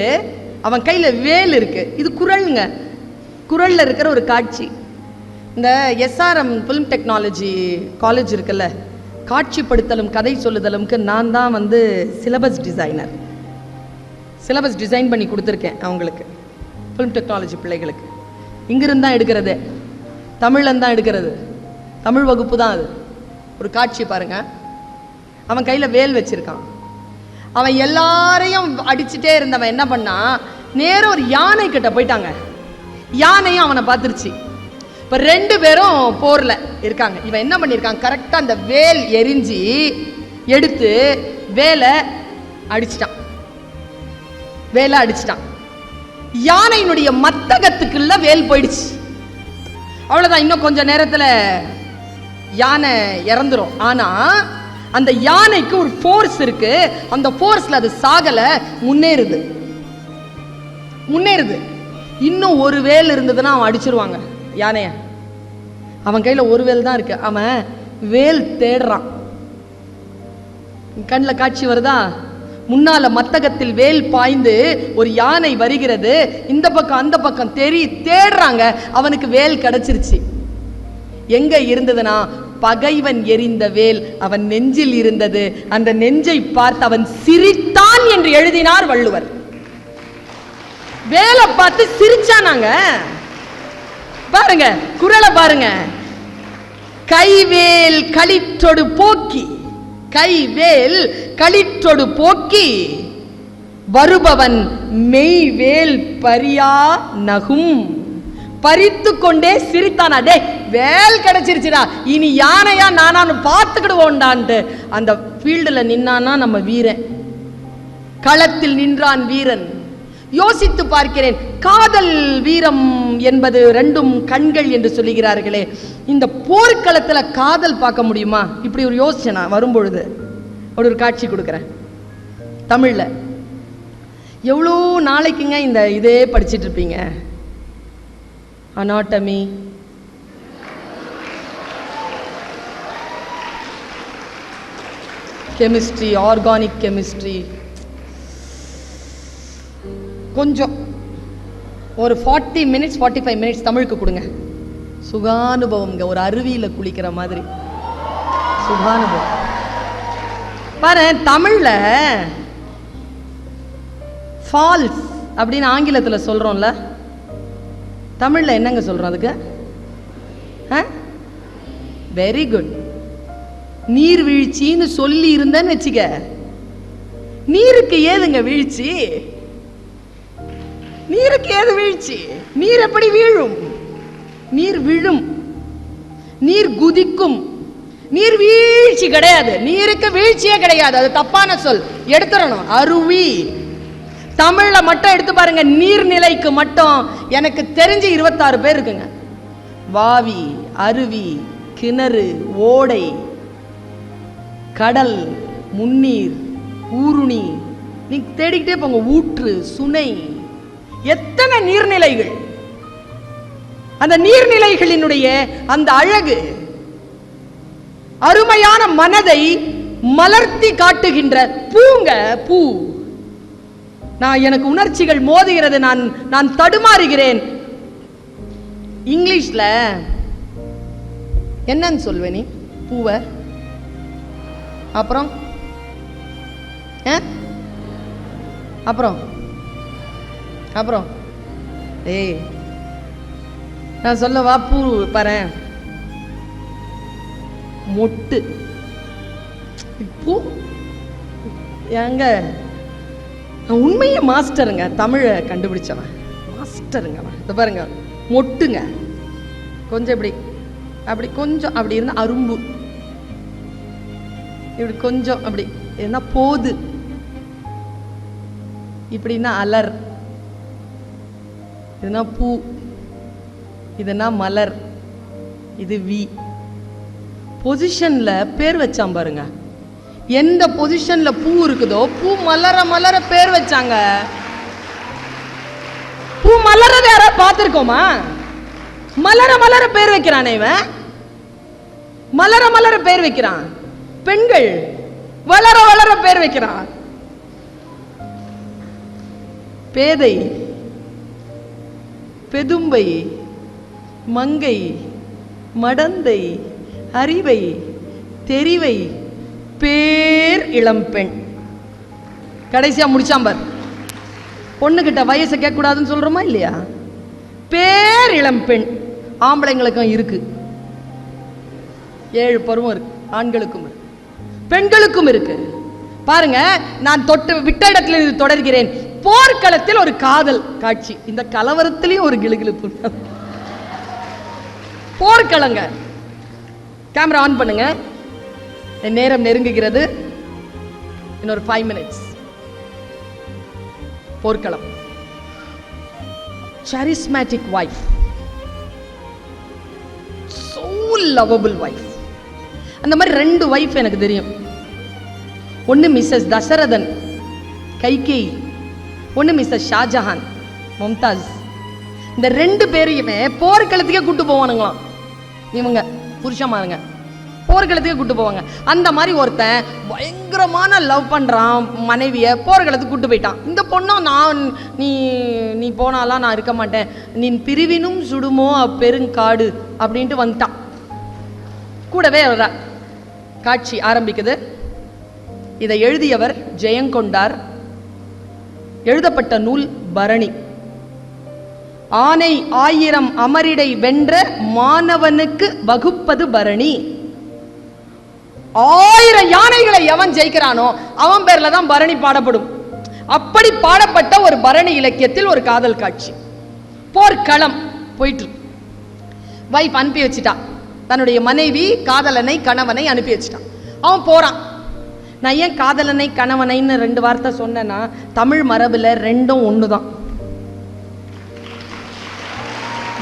அவன் கையில வேல் இருக்கு. இது குறள்ங்க. குறள்ல இருக்கிற ஒரு காட்சி. இந்த SRM ஃபிலிம் டெக்னாலஜி காலேஜ் இருக்குல்ல, காட்சிப்படுத்தலும் கதை சொல்லுதலும்க்கு நான் தான் வந்து சிலபஸ் டிசைனர். சிலபஸ் டிசைன் பண்ணி கொடுத்துருக்கேன் அவங்களுக்கு, ஃபிலிம் டெக்னாலஜி பிள்ளைகளுக்கு. இங்கிருந்து தான் எடுக்கிறது, தமிழ்ல தான் எடுக்கிறது. தமிழ் வகுப்பு தான் அது. ஒரு காட்சி பாருங்க. அவன் கையில வேல் வச்சிருக்கான். அவன் எல்லாரையும் அடிச்சுட்டே இருந்தவன் என்ன பண்ணா, நேரம் ஒரு யானை கிட்ட போயிட்டாங்க. யானையும் அவனை பார்த்துருச்சு. இப்ப 2 பேரும் போர்ல இருக்காங்க. இவன் என்ன பண்ணிருக்கான், கரெக்டா அந்த வேல் எரிஞ்சு எடுத்து வேலை அடிச்சிட்டான். யானையினுடைய மத்தகத்துக்குள்ள வேல் போயிடுச்சு. அவ்வளவுதான். இன்னும் கொஞ்ச நேரத்துல யானை இறந்துரும். ஆனா அந்த யானைக்கு ஒரு ஃபோர்ஸ் இருக்கு. அந்த ஃபோர்ஸ்ல அது சாகல, முன்னேறுது. இன்னும் ஒரு வேல் இருந்ததுன்னா அவன் அடிச்சிருவாங்க யானைய. அவன் கையில ஒரு வேல் தான் இருக்கு. அவன் வேல் தேடுறான். கண்ணில் காட்சி வருதா? முன்னால மத்தகத்தில் வேல் பாய்ந்து ஒரு யானை வருகிறது. இந்த பக்கம் அந்த பக்கம் தேடுறாங்க. அவனுக்கு வேல் கிடைச்சிருச்சு. எங்க இருந்ததுன்னா, பகைவன் எறிந்த வேல் அவன் நெஞ்சில் இருந்தது. அந்த நெஞ்சை பார்த்து அவன் சிரித்தான் என்று எழுதினார் வள்ளுவர். வேலை பார்த்து சிரிச்சானாங்க. பாருங்க, குறளை பாருங்க. கைவேல் களிற்றொடு போக்கி, கைவேல் களிற்றொடு போக்கி வருபவன் மெய்வேல் பரியா நகும், பறித்து கொண்டே சிரித்தானா. டே வேல் கிடைச்சிருச்சுடா, இனி யானையா நானான்னு பார்த்துக்கிடுவோண்டான்ட்டு அந்த ஃபீல்டில் நின்னானா நம்ம வீரன், களத்தில் நின்றான் வீரன். யோசித்து பார்க்கிறேன், காதல் வீரம் என்பது ரெண்டும் கண்கள் என்று சொல்லுகிறார்களே, இந்த போர்க்களத்தில் காதல் பார்க்க முடியுமா? இப்படி ஒரு யோசனை வரும்பொழுது ஒரு காட்சி கொடுக்குறேன் தமிழ்ல. எவ்வளோ நாளைக்குங்க இந்த இதே படிச்சுட்டு இருப்பீங்க? அனாட்டமி, கெமிஸ்ட்ரி, ஆர்கானிக் கெமிஸ்ட்ரி, கொஞ்சம் ஒரு 40 மினிட்ஸ் 45 மினிட்ஸ் தமிழுக்கு கொடுங்க. சுகானுபவம்ங்க, ஒரு அருவியில் குளிக்கிற மாதிரி சுகானுபவம். பாரு, தமிழ்ல ஃபால்ஸ் அப்படின்னு ஆங்கிலத்தில் சொல்றோம்ல, தமிழ்ல என்னங்க சொல்றோம் அதுக்கு? Very good. நீர்வீழ்ச்சின்னு சொல்லி இருந்தேன்னு வச்சுக்க. நீருக்கு ஏதுங்க வீழ்ச்சி? நீருக்கு ஏது வீழ்ச்சி? நீர் எப்படி வீழும்? நீர் விழும், நீர் குதிக்கும். நீர் வீழ்ச்சி கிடையாது, நீருக்கு வீழ்ச்சியே கிடையாது. அது தப்பான சொல், எடுத்துடணும். அருவி தமிழ்ல மட்டும் எடுத்து பாருங்க, நீர்நிலைக்கு மட்டும் எனக்கு தெரிஞ்சு 26 பேர் இருக்குங்க. வாவி, அருவி, கிணறு, ஓடை, கடல், முன்னீர், ஊருணி, நீ தேடிக்கிட்டே போங்க. ஊற்று, சுனை, எத்தனை நீர்நிலைகள். அந்த நீர்நிலைகளினுடைய அந்த அழகு அருமையான மனதை மலர்த்தி காட்டுகின்ற பூங்க பூ. நான் எனக்கு உணர்ச்சிகள் மோதுகிறது, நான் தடுமாறுகிறேன். இங்கிலீஷ்ல என்னன்னு சொல்வேன் நீ பூவ? அப்புறம் அப்புறம் அப்புறம் ஏய் நான் சொல்லவா? பூ பாரு, மொட்டு. பூ எங்க? உண்மையே மாஸ்டருங்க, தமிழை கண்டுபிடிச்சவன் மாஸ்டருங்க. இதை பாருங்க, மொட்டுங்க. கொஞ்சம் இப்படி அப்படி கொஞ்சம் அப்படி இருந்தா அரும்பு, இப்படி கொஞ்சம் அப்படி என்ன போது, இப்படின்னா அலர், இதுனா பூ, இதுனா மலர், இது வி. பொசிஷன்ல பேர் வச்சான் பாருங்க. எந்த பொசிஷன்ல பூ இருக்குதோ பூ மலர மலர பேர் வச்சாங்க. பூ மலரத யாராவது பார்த்திருக்கோமா? மலர மலர பேர் வைக்கிறானே இவன், மலர மலர பேர் வைக்கிறான். பெண்கள் வளர வளர பேர் வைக்கிறான். பேதை, பெதும்பை, மங்கை, மடந்தை, அறிவை, தெரிவை, பேர் இளம்பெண். கடைசியா முடிச்சாம்பார். பொண்ணுகிட்ட வயசை கேட்க கூடாதுன்னு சொல்றோமா இல்லையா? பேர் இளம்பெண். ஆம்பளைங்களுக்கும் இருக்கு, 7 பருவம் இருக்கு. ஆண்களுக்கும் இருக்கு, பெண்களுக்கும் இருக்கு. பாருங்க, நான் தொட்டு விட்ட இடத்துல இது தொடர்கிறேன். போர்க்களத்தில் ஒரு காதல் காட்சி. இந்த கலவரத்திலையும் ஒரு கிளுகிளுப்பு. போர்க்களங்க. கேமரா ஆன் பண்ணுங்க. நேரம் நெருங்குகிறது, இன்னொரு 5 மினிட்ஸ். போர்க்களம். charismatic wife, so lovable wife. அந்த மாதிரி 2 வைஃப் எனக்கு தெரியும். ஒன்னு மிஸ்ஸஸ் தசரதன் கைகேயி, ஒன்னு மிஸ்ஸஸ் ஷாஜஹான் மும்தாஸ். இந்த 2 பேரையுமே போர்க்களத்துக்கே கூட்டு போவானுங்களாம். இவங்க புருஷமாருங்க போர்க்களத்துக்கே கூட்டு போவாங்க. அந்த மாதிரி ஒருத்தன் பயங்கரமான லவ் பண்றான் மனைவியை, போர்க்களத்துக்கு கூட்டு போயிட்டான். இந்த பொண்ணும் நான் நீ போனாலாம் நான் இருக்க மாட்டேன், நீ பிரிவினும் சுடுமோ பெருங்காடு அப்படின்ட்டு வந்துட்டான். கூடவே வர்ற காட்சி ஆரம்பிக்குது. இதை எழுதியவர் ஜெயங்கொண்டார். எழுதப்பட்ட நூல் பரணி. ஆனை 1000 அமரிடை வென்ற மாணவனுக்கு வகுப்பது பரணி. 1000 யானைகளை எவன் ஜெயிக்கிறானோ அவன் பேர்ல தான் பரணி பாடப்படும். அப்படி பாடப்பட்ட ஒரு பரணி இலக்கியத்தில் ஒரு காதல் காட்சி. போர்க்களம் போயிட்டு வைஃப் அனுப்பி வச்சுட்டா, தன்னுடைய மனைவி காதலனை கணவனை அனுப்பி வச்சுட்டான். அவன் போறான். நான் ஏன் காதலனை கணவனைன்னு 2 வார்த்தை சொன்னேன்னா, தமிழ் மரபுல ரெண்டும் ஒண்ணுதான்,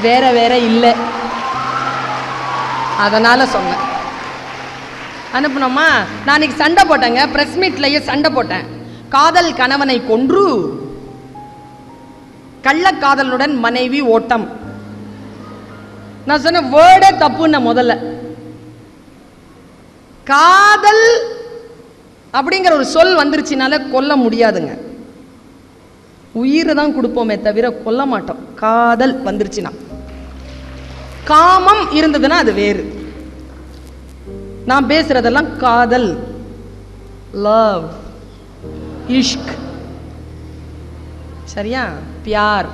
வேற வேற இல்லை, அதனால சொன்னேன். அனுப்பணுமா? நான் இன்னைக்கு சண்டை போட்டேங்க, பிரஸ் மீட்லயே சண்டை போட்டேன். காதல் கணவனை கொன்று கள்ளக்காதலுடன் மனைவி ஓட்டம். நான் சொன்ன வேர்டே தப்புன்னு முதல்ல. காதல் அப்படிங்கிற ஒரு சொல் வந்துருச்சுனால கொல்ல முடியாதுங்க, உயிரை தான் கொடுப்போமே தவிர கொல்ல மாட்டோம். காதல் வந்துருச்சுன்னா, காமம் இருந்ததுன்னா அது வேறு. நான் பேசுறதெல்லாம் காதல், லவ், இஷ்க், சரியா? பியார்,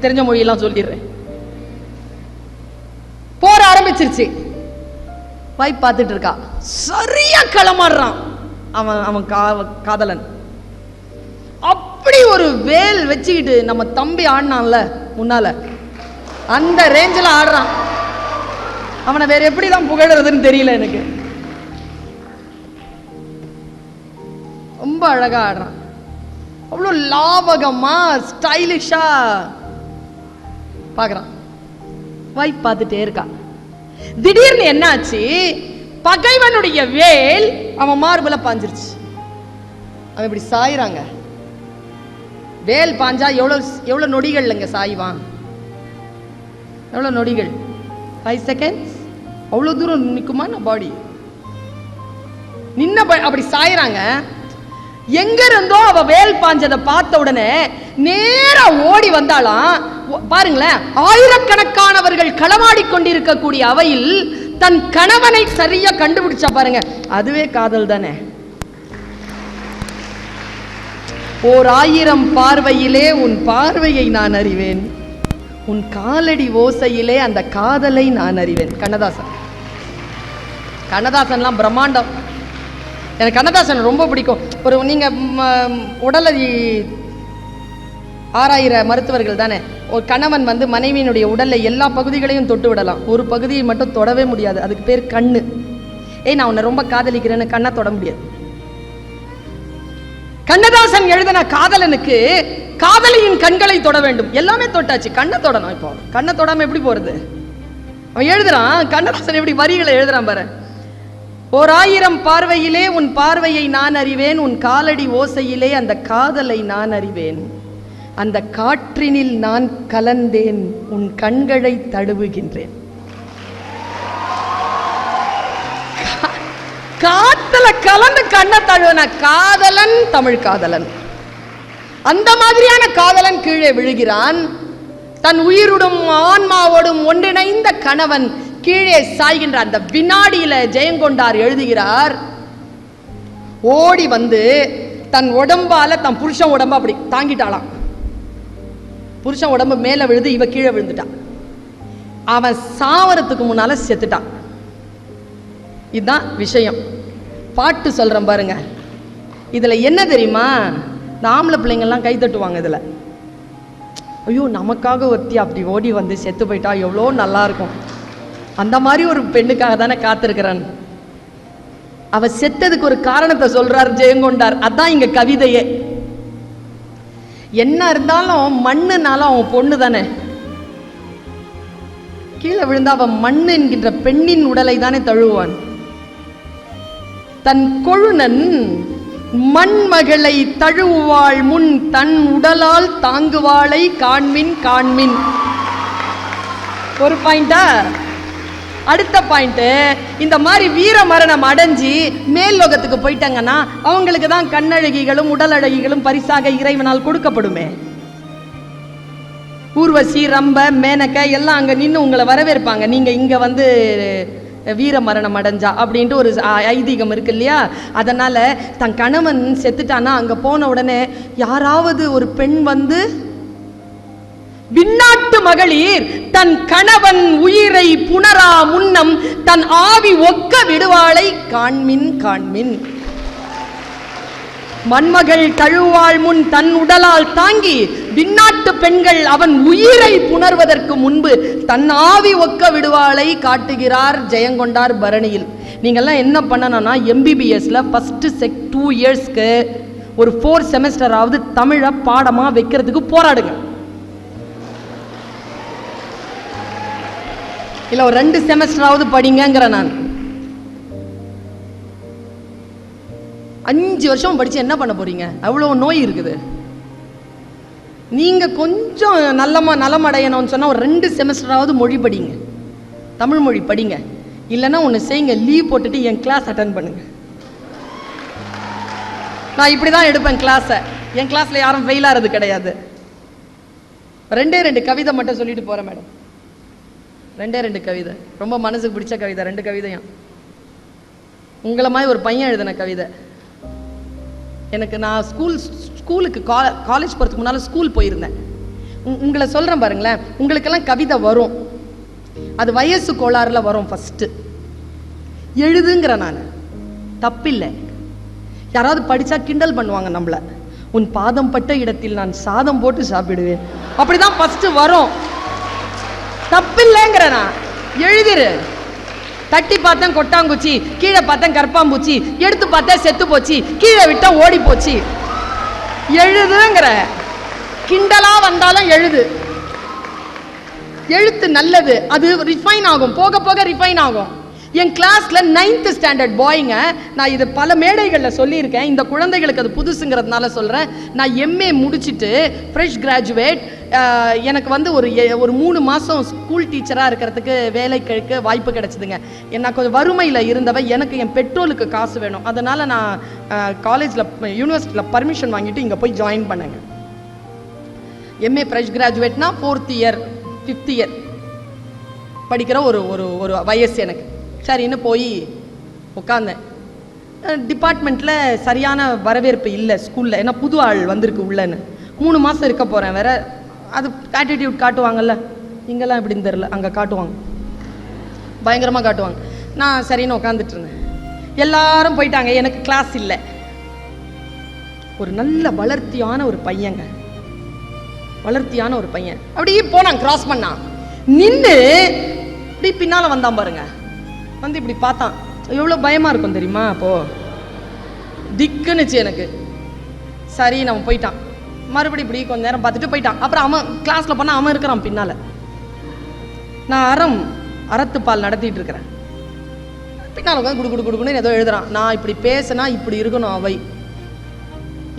தெரிஞ்ச மொழியெல்லாம் சொல்லிடுறேன். போற ஆரம்பிச்சிருச்சு. வைப் பார்த்துட்டு இருக்கா, சரியா களமாடுறான் அவன் காதலன். அப்படி ஒரு வேல் வச்சுக்கிட்டு நம்ம தம்பி ஆடினான்ல முன்னால, அந்த ரேஞ்சில் ஆடுறான். அவனை வேற எப்படிதான் புகழறதுன்னு தெரியல எனக்கு. ரொம்ப அழகா ஆடுறான், அவ்வளோ லாபகமா ஸ்டைலிஷா பாக்குறான். வைப் பார்த்துட்டே இருக்கா. திடீர்னு என்னாச்சு, பகைவனுடைய வேல் அவன் மார்புல பாஞ்சிருச்சு. அவன் இப்படி சாயிறாங்க. வேல் பாஞ்சா எவ்வளவு நொடிகள் இல்லைங்க சாய்வான், எவ்வளவு நொடிகள், 5 seconds, அவ்வளவு தூரம் நிக்குமா பாடி? நின்ன அப்படி சாயிறாங்க. எங்க இருந்தோ அவ வேல் பாஞ்சதை பார்த்த உடனே நேரா ஓடி வந்தாலாம். பாருங்களேன், ஆயிரக்கணக்கானவர்கள் களமாடி கொண்டிருக்கக்கூடிய அவையில் தன் கணவனை சரியா கண்டுபிடிச்சா பாருங்க, அதுவே காதல் தானே. 1000 பார்வையிலே உன் பார்வையை நான் அறிவேன், உன் காலடி ஓசையிலே அந்த காதலை நான் அறிவேன். கண்ணதாசன்லாம் பிரம்மாண்டம். எனக்கு கண்ணதாசன் ரொம்ப பிடிக்கும். ஒரு நீங்க உடலை ஆராயிற மருத்துவர்கள் தானே. ஒரு கணவன் வந்து மனைவியினுடைய உடல்ல எல்லா பகுதிகளையும் தொட்டு விடலாம், ஒரு பகுதியை மட்டும் தொடவே முடியாது. அதுக்கு பேர் கண்ணு. நான் உன்னை ரொம்ப காதலிக்கிறேன்னு கண்ணை தொட முடியாது. கண்ணதாசன் எழுதின காதலனுக்கு காதலியின் கண்களை தொட வேண்டும். எல்லாமே தொட்டாச்சு, கண்ணை தொடணும். இப்போ கண்ணை தொடாம எப்படி போறது? அவன் எழுதுறான், கண்ணதாசன் எப்படி வரிகளை எழுதுறான் பாரு. 1000 பார்வையிலே உன் பார்வையை நான் அறிவேன், உன் காலடி ஓசையிலே அந்த காதலை நான் அறிவேன், அந்த காற்றினில் நான் கலந்தேன், உன் கண்களை தழுவுகின்றேன். காத்துல கலந்து கண்ணை தழுவன காதலன், தமிழ் காதலன். அந்த மாதிரியான காதலன் கீழே விழுகிறான். தன் உயிருடும் ஆன்மாவோடும் ஒன்றிணைந்த கணவன் கீழே சாய்கின்ற அந்த வினாடியில ஜெயங்கொண்டார் எழுதுகிறார், ஓடி வந்து தன் உடம்பால தன் புருஷன் உடம்பு அப்படி தாங்கிட்டாளாம். புருஷன் உடம்பு மேல விழுது, இவ கீழே விழுந்துட்டான். அவன் சாவரத்துக்கு முன்னால செத்துட்டான். இதுதான் விஷயம். பாட்டு சொல்றேன் பாருங்க. இதுல என்ன தெரியுமா, ஆம்பளை பிள்ளைங்கள்லாம் கை தட்டுவாங்க. இதுல ஐயோ நமக்காக ஒருத்தி அப்படி ஓடி வந்து செத்து போயிட்டா எவ்வளோ நல்லா இருக்கும், அந்த மாதிரி ஒரு பெண்ணுக்காக தானே காத்திருக்கிறான். அவ செத்ததுக்கு ஒரு காரணத்தை சொல்றார் ஜெயங்கொண்டார். அதான் இங்க கவிதையே. என்ன இருந்தாலும் மண்ணுனாலும் அவன் பொண்ணு தானே. கீழே விழுந்தா அவன் மண்ணு என்கின்ற பெண்ணின் உடலை தானே தழுவான். தன் கொழுனன் மண்மகளை தழுவாள் முன் தன் உடலால் தாங்குவாளை காண்மின் காண்மின். ஒரு பாயிண்டா. அடுத்த பாயிண்ட், இந்த மாதிரி வீர மரணம் அடைஞ்சி மேல் லோகத்துக்கு போயிட்டாங்கன்னா அவங்களுக்கு தான் கண்ணழகிகளும் உடல் அழகிகளும் பரிசாக இறைவனால் கொடுக்கப்படுமே. ஊர்வசி, ரம்ப, மேனக்க எல்லாம் அங்க நின்று உங்களை வரவேற்பாங்க, நீங்க இங்க வந்து வீர மரணம் அடைஞ்சா அப்படின்ட்டு ஒரு ஐதீகம் இருக்கு இல்லையா. அதனால தன் கணவன் செத்துட்டானா அங்க போன உடனே யாராவது ஒரு பெண் வந்து, விண்ணாட்டு மகளிர் தன் கணவன் உயிரை புணரா முன்னம் தன் ஆவி ஒக்க விடுவாளை காண்மின் காண்மின். மண்மகள் தழுவாள் முன் தன் உடலால் தாங்கி விண்ணாட்டு பெண்கள் அவன் உயிரை புணர்வதற்கு முன்பு தன் ஆவி ஒக்க விடுவாளை காட்டுகிறார் ஜெயங்கொண்டார் பரணியில். நீங்கள்லாம் என்ன பண்ணணும்னா MBBSல ஃபர்ஸ்ட் 2 இயர்ஸ்க்கு ஒரு 4 செமஸ்டராவது தமிழை பாடமா வைக்கிறதுக்கு போராடுங்க. இல்ல ஒரு 2 செமஸ்டராவது படிங்கிற. நான் 5 வருஷம் படிச்சு என்ன பண்ண போறீங்க? அவ்வளவு நோய் இருக்குது. நீங்க கொஞ்சம் நலமடையணும்னு சொன்னா ஒரு 2 செமஸ்டராவது மொழி படிங்க, தமிழ் மொழி படிங்க. இல்லைன்னா ஒன்று செய்யுங்க, லீவ் போட்டுட்டு என் கிளாஸ் அட்டன் பண்ணுங்க. நான் இப்படி தான் எடுப்பேன் கிளாஸை. என் கிளாஸில் யாரும் ஃபெயில் ஆகிறது கிடையாது. 2 கவிதை மட்டும் சொல்லிட்டு போகிறேன் மேடம். 2 கவிதை, ரொம்ப மனசுக்கு பிடிச்ச கவிதை. 2 கவிதையும் உங்களை மாதிரி ஒரு பையன் எழுதின கவிதை. எனக்கு நான் ஸ்கூலுக்கு காலேஜ் போகிறதுக்கு முன்னால் ஸ்கூல் போயிருந்தேன். உங்களை சொல்கிறேன் பாருங்களேன், உங்களுக்கெல்லாம் கவிதை வரும், அது வயசு கோளாறுல வரும். ஃபஸ்ட்டு எழுதுங்கிற நான் தப்பில்லை. யாராவது படித்தா கிண்டல் பண்ணுவாங்க நம்மளை. உன் பாதம் பட்ட இடத்தில் நான் சாதம் போட்டு சாப்பிடுவேன், அப்படிதான் ஃபஸ்ட்டு வரும். தப்பில்லைங்கிற நான் எழுதிரு. தட்டி பார்த்தேன் கொட்டாங்குச்சி, கீழே பார்த்தேன் கற்பாம்பூச்சி, எடுத்து பார்த்தேன் செத்து போச்சு, கீழே விட்டா ஓடி போச்சு. எழுதுங்கிற. கிண்டலா வந்தாலும் எழுது. எழுத்து நல்லது, அது ரிஃபைன் ஆகும், போக போக ரிஃபைன் ஆகும். என் கிளாஸ்ல 9th ஸ்டாண்டர்ட் பாய்ங்க, நான் இது பல மேடைகளில் சொல்லியிருக்கேன், இந்த குழந்தைகளுக்கு அது புதுசுங்கிறதுனால சொல்கிறேன். நான் MA முடிச்சுட்டு ஃப்ரெஷ் கிராஜுவேட். எனக்கு வந்து ஒரு 3 மாதம் ஸ்கூல் டீச்சராக இருக்கிறதுக்கு வேலைக்கு வாய்ப்பு கிடைச்சிதுங்க. நான் கொஞ்சம் வறுமையில் இருந்தவ, எனக்கு என் பெட்ரோலுக்கு காசு வேணும். அதனால் நான் காலேஜில் யூனிவர்சிட்டியில் பர்மிஷன் வாங்கிட்டு இங்கே போய் ஜாயின் பண்ணேங்க. MA ஃப்ரெஷ் கிராஜுவேட்னா 4th இயர் 5th இயர் படிக்கிற ஒரு வயசு எனக்கு. சரின்னு போய் உட்காந்தேன். டிபார்ட்மெண்ட்டில் சரியான வரவேற்பு இல்லை ஸ்கூலில், ஏன்னா புது ஆள் வந்திருக்கு உள்ளன்னு. 3 மாதம் இருக்க போகிறேன் வேற. அது ஆட்டிடியூட் காட்டுவாங்கல்ல, இங்கெல்லாம் எப்படின்னு தெரில, அங்கே காட்டுவாங்க, பயங்கரமாக காட்டுவாங்க. நான் சரின்னு உட்காந்துட்டு இருந்தேன். எல்லாரும் போயிட்டாங்க, எனக்கு கிளாஸ் இல்லை. ஒரு நல்ல வளர்த்தியான ஒரு பையங்க, வளர்த்தியான ஒரு பையன் அப்படியே போனான், கிராஸ் பண்ணான், நின்று இப்படி பின்னால் வந்தான் பாருங்க. வந்து இப்படி பார்த்தான். எவ்வளோ பயமாக இருக்கும் தெரியுமா? அப்போது திக்குன்னுச்சு எனக்கு. சரி நம்ம போயிட்டான். மறுபடியும் இப்படி கொஞ்ச நேரம் பார்த்துட்டு போயிட்டான். அப்புறம் அவன் கிளாஸில் போனால் அவன் இருக்கிறான் பின்னால். நான் அறத்துப்பால் நடத்திட்டு இருக்கிறேன். பின்னால் உட்காந்து குடு குடுன்னு ஏதோ எழுதுறான். நான் இப்படி பேசினா இப்படி இருக்கணும் அவை.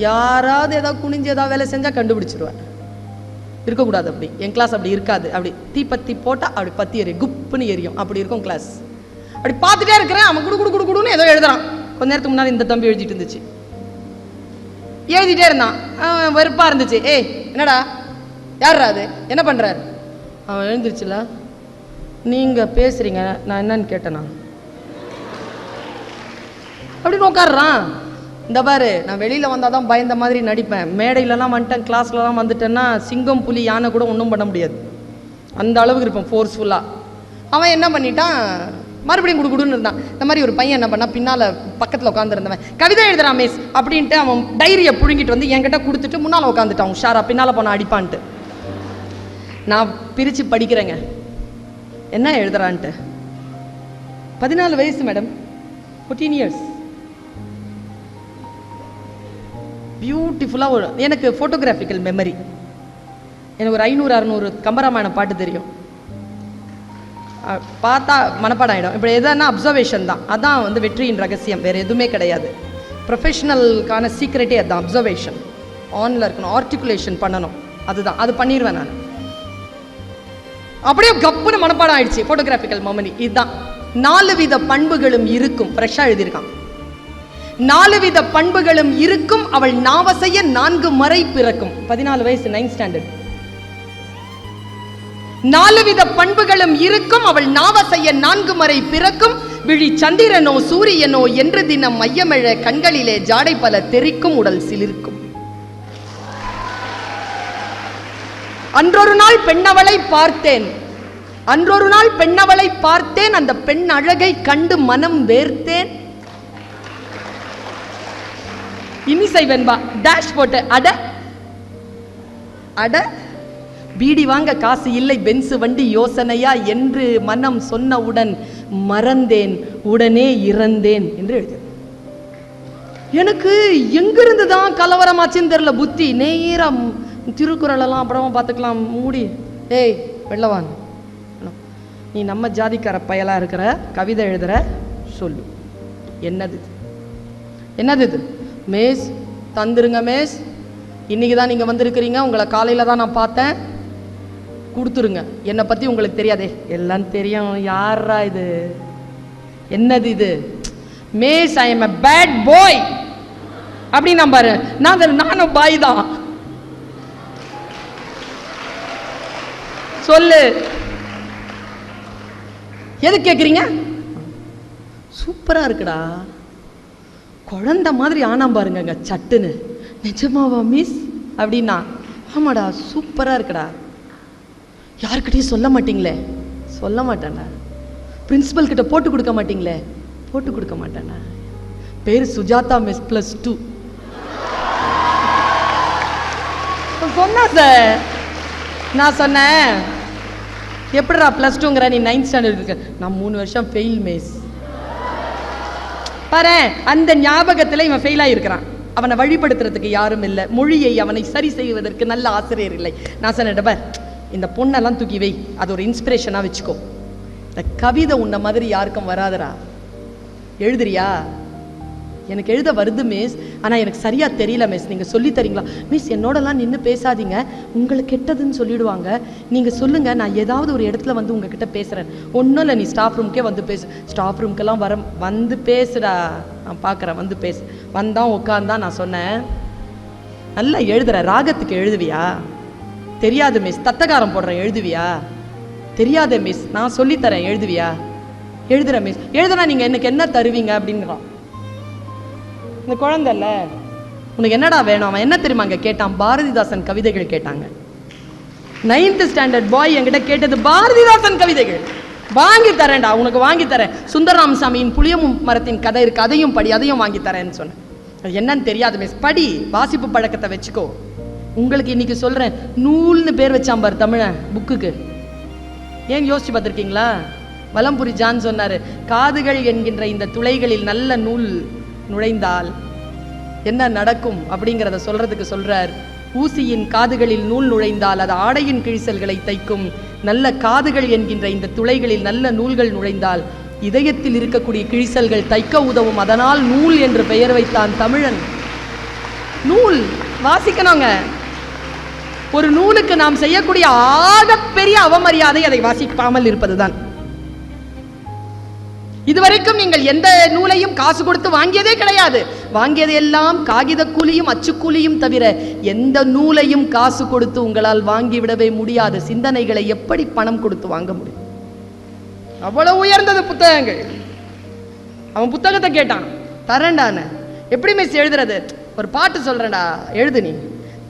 யாராவது ஏதாவது குனிஞ்சு ஏதாவது வேலை செஞ்சால் கண்டுபிடிச்சிருவேன். இருக்கக்கூடாது அப்படி. என் கிளாஸ் அப்படி இருக்காது. அப்படி தீப்பத்தி போட்டால் அப்படி பற்றி எரியும், குப்புன்னு எரியும், அப்படி இருக்கும் கிளாஸ். அப்படி பார்த்துட்டே இருக்கிறேன். அவன் குடுன்னு ஏதோ எழுதுறான். கொஞ்ச நேரத்துக்கு முன்னாடி இந்த தம்பி எழுதிட்டு இருந்துச்சு, எழுதிட்டே இருந்தான். வெறுப்பாக இருந்துச்சு. ஏய் என்னடா, யாரா அது, என்ன பண்ணுறாரு? அவன் எழுந்திருச்சுல, நீங்கள் பேசுகிறீங்க, நான் என்னன்னு கேட்டேனா அப்படின்னு உட்காடுறான். இந்த பாரு, நான் வெளியில் வந்தால் தான் பயந்த மாதிரி நடிப்பேன், மேடையிலலாம் வந்துட்டேன், கிளாஸ்லலாம் வந்துட்டேன்னா சிங்கம் புலி யானை கூட ஒன்றும் பண்ண முடியாது, அந்த அளவுக்கு இருப்பேன் ஃபோர்ஸ்ஃபுல்லாக. அவன் என்ன பண்ணிட்டான், மறுபடியும் குடுன்னு இருந்தான். இந்த மாதிரி ஒரு பையன் என்ன பண்ணா, பின்னால் பக்கத்தில் உட்காந்துருந்தவன் கவிதை எழுதுறான் மிஸ் அப்படின்ட்டு அவன் டைரியை புழுங்கிட்டு வந்து என்கிட்ட கொடுத்துட்டு முன்னால் உட்காந்துட்டான் உஷாரா, பின்னால் போன அடிப்பான்ட்டு. நான் பிரித்து படிக்கிறேங்க என்ன எழுதுறான்ட்டு. 14 வயசு மேடம், 14 இயர்ஸ். பியூட்டிஃபுல்லாக ஒரு, எனக்கு ஃபோட்டோகிராஃபிக்கல் மெமரி. எனக்கு ஒரு 500-600 கம்பராமாயணம் பாட்டு தெரியும், பார்த்தா மனப்பாடம் ஆகிடும். இப்படி எதுனா அப்சர்வேஷன் தான், அதான் வந்து வெற்றியின் ரகசியம், வேறு எதுவுமே கிடையாது. ப்ரொஃபஷ்னலுக்கான சீக்ரெட்டே அதுதான், அப்சர்வேஷன் ஆனில் இருக்கணும், ஆர்டிகுலேஷன் பண்ணணும், அதுதான். அது பண்ணிடுவேன் நான். அப்படியே கப்புன்னு மனப்பாடம் ஆயிடுச்சு ஃபோட்டோகிராஃபிக்கல் மெமரி. இதுதான். 4 வித பண்புகளும் இருக்கும், ஃப்ரெஷ்ஷாக எழுதியிருக்கான். 4 வித பண்புகளும் இருக்கும், அவள் நாவசைய 4 முறை பிறக்கும். 14 வயசு, 9th ஸ்டாண்டர்ட். 4 வித பண்புகளும் இருக்கும், அவள் நாவசைய 4 முறை பிறக்கும், விழி சந்திரனோ சூரியனோ என்று தினம் மையமெழ கண்களிலே ஜாடை பல தெரிக்கும், உடல் சிலிர்க்கும். அன்றொரு நாள் பெண்ணவளை பார்த்தேன், அன்றொரு நாள் பெண்ணவளை பார்த்தேன், அந்த பெண் அழகை கண்டு மனம் வேர்த்தேன். இன்னிசை வெண்பா டேஷ் போட்டு அட அட பீடி வாங்க காசு இல்லை பென்சு வண்டி யோசனையா என்று மனம் சொன்னவுடன் மறந்தேன் உடனே இறந்தேன் என்று எழுது. எனக்கு எங்கிருந்து தான் கலவரமாச்சுன்னு தெரியல. புத்தி நேரம் திருக்குறள் எல்லாம் அப்புறமா பார்த்துக்கலாம் மூடி. ஏய் வெள்ளவான், நீ நம்ம ஜாதிக்கார பயலா இருக்கிற, கவிதை எழுதுற, சொல்லு என்னது என்னது இது? மேஸ் தந்துருங்க மேஸ், இன்னைக்கு தான் நீங்கள் வந்திருக்கிறீங்க, உங்களை காலையில் தான் நான் பார்த்தேன், கொடுத்துருங்க. என்னை பற்றி உங்களுக்கு தெரியாதே? எல்லாம் தெரியும். யாரா இது? என்னது இது? மேஸ் I am a bad boy அப்படி நான் பாரு. நானும் பாய் தான். சொல்லு, எது கேட்குறீங்க? சூப்பராக இருக்குடா, குழந்தை மாதிரி ஆனாம் பாருங்க சட்டுன்னு. நிஜமாவா மிஸ் அப்படின்னா? ஆமாடா சூப்பராக இருக்குடா. யாருக்கிட்டையும் சொல்ல மாட்டீங்களே? சொல்ல மாட்டேன்டா. பிரின்சிபல் கிட்ட போட்டு கொடுக்க மாட்டீங்களே? போட்டு கொடுக்க மாட்டேன்டா. பேர் சுஜாதா மிஸ் +2. சொன்னா சார், நான் சொன்னேன் எப்படிடா +2ங்கிற, நீ 9th ஸ்டாண்டர்ட் இருக்கு. நான் 3 வருஷம் ஃபெயில் மிஸ். பாரு, அந்த ஞாபகத்தில் இவன் ஃபெயில் ஆகியிருக்கிறான். அவனை வழிபடுத்துறதுக்கு யாரும் இல்லை, மொழியை அவனை சரி செய்வதற்கு நல்ல ஆசிரியர் இல்லை. நான் சொன்னேன், பார் இந்த பொண்ணெல்லாம் தூக்கி வை, அது ஒரு இன்ஸ்பிரேஷனாக வச்சுக்கோ. இந்த கவிதை உன்ன மாதிரி யாருக்கும் வராதரா. எழுதுறியா? எனக்கு எழுத வருது மிஸ், ஆனால் எனக்கு சரியாக தெரியல மிஸ், நீங்கள் சொல்லி தரீங்களா? மிஸ் என்னோடலாம் நின்று பேசாதீங்க, உங்களுக்கு கெட்டதுன்னு சொல்லிடுவாங்க, நீங்கள் சொல்லுங்கள், நான் ஏதாவது ஒரு இடத்துல வந்து உங்ககிட்ட பேசுகிறேன். ஒன்றும் இல்லை, நீ ஸ்டாஃப் ரூம்க்கே வந்து பேசு. ஸ்டாஃப் ரூம்க்கெல்லாம் வந்து பேசுடா, நான் பார்க்குறேன், வந்து பேசு. வந்தான் உட்காந்தான். நான் சொன்னேன், நல்லா எழுதுற, ராகத்துக்கு எழுதுவியா? தெரியாது மிஸ். தத்தகாரம் போடுறேன், எழுதுவியா? தெரியாத மிஸ், நான் சொல்லித்தரேன், எழுதுவியா? எழுதுறேன் மிஸ். எழுதுனா நீங்கள் எனக்கு என்ன தருவீங்க அப்படின்றான். இந்த குழந்தைல உனக்கு என்னடா வேணும்? அவன் என்ன தெரியுமா அங்கே கேட்டான்? பாரதிதாசன் கவிதைகள் கேட்டாங்க. 9th ஸ்டாண்டர்ட் பாய் என்கிட்ட கேட்டது பாரதிதாசன் கவிதைகள். வாங்கி தரேன்டா, உனக்கு வாங்கி தரேன். சுந்தரராமசாமியின் புளிய மரத்தின் கதை இருக்கு, அதையும் படி, அதையும் வாங்கி தரேன்னு சொன்னேன். அது என்னன்னு தெரியாது மிஸ். படி, வாசிப்பு பழக்கத்தை வச்சுக்கோ. உங்களுக்கு இன்னைக்கு சொல்றேன், நூல்னு பேர் வச்சான் பார் தமிழன் புக்குக்கு. ஏன் யோசிச்சு பார்த்துருக்கீங்களா? வலம்புரி ஜான் சொன்னாரு, காதுகள் என்கின்ற இந்த துளைகளில் நல்ல நூல் நுழைந்தால் என்ன நடக்கும் அப்படிங்கிறத சொல்றதுக்கு சொல்றார். ஊசியின் காதுகளில் நூல் நுழைந்தால் அது ஆடையின் கிழிசல்களை தைக்கும். நல்ல காதுகள் என்கின்ற இந்த துளைகளில் நல்ல நூல்கள் நுழைந்தால் இதயத்தில் இருக்கக்கூடிய கிழிசல்கள் தைக்க உதவும். அதனால் நூல் என்று பெயர் வைத்தான் தமிழன். நூல் வாசிக்கணுங்க. ஒரு நூலுக்கு நாம் செய்யக்கூடிய ஆகப்பெரிய அவமரியாதை அதை வாசிக்காமல் இருப்பதுதான். இதுவரைக்கும் நீங்கள் எந்த நூலையும் காசு கொடுத்து வாங்கியதே கிடையாது. வாங்கியது எல்லாம் காகித கூலியும் அச்சுக்கூலியும் தவிர எந்த நூலையும் காசு கொடுத்து உங்களால் வாங்கிவிடவே முடியாது. சிந்தனைகளை எப்படி பணம் கொடுத்து வாங்க முடியும்? அவ்வளவு உயர்ந்தது புத்தகங்கள். அவன் புத்தகத்தை கேட்டான், தரேன்டான. எப்படி மிஸ் எழுதுறது? ஒரு பாட்டு சொல்றேன்டா, எழுது நீ.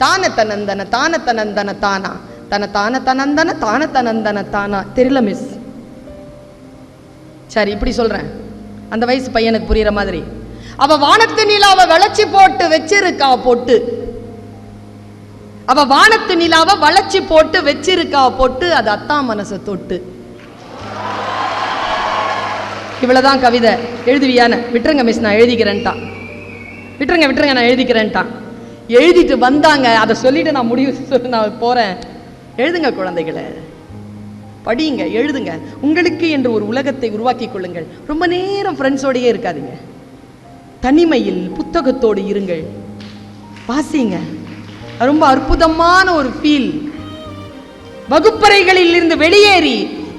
தான தனந்தன தான தனந்தன தானா தன தான தனந்தன தான தனந்தன தானா. தெரியல மிஸ். சரி இப்படி சொல்றேன், அந்த வயசு பையனுக்கு புரியுற மாதிரி. அவ வானத்து நிலாவை வளைச்சி போட்டு வச்சிருக்கா பொட்டு. அவ வானத்து நிலாவை வளைச்சி போட்டு வச்சிருக்கா பொட்டு, அது அத்தா மனசை தொட்டு. இவ்வளவுதான் கவிதை. எழுதுவியான? விட்டுருங்க மிஸ், நான் எழுதிக்கிறேன்ட்டான். விட்டுருங்க நான் எழுதிக்கிறேன்ட்டான். எழுதிட்டு வந்தாங்க. அதை சொல்லிட்டு நான் நான் போறேன். எழுதுங்க குழந்தைகளை, படியுங்க, எழுதுங்க. உங்களுக்கு என்று ஒரு உலகத்தை உருவாக்கி கொள்ளுங்கள். ரொம்ப நேரம் ஃப்ரெண்ட்ஸோடையே இருக்காதீங்க. தனிமையில் புத்தகத்தோடு இருங்கள், வாசிங்க. ரொம்ப அற்புதமான ஒரு ஃபீல். வகுப்பறைகளில் இருந்து வெளியேறி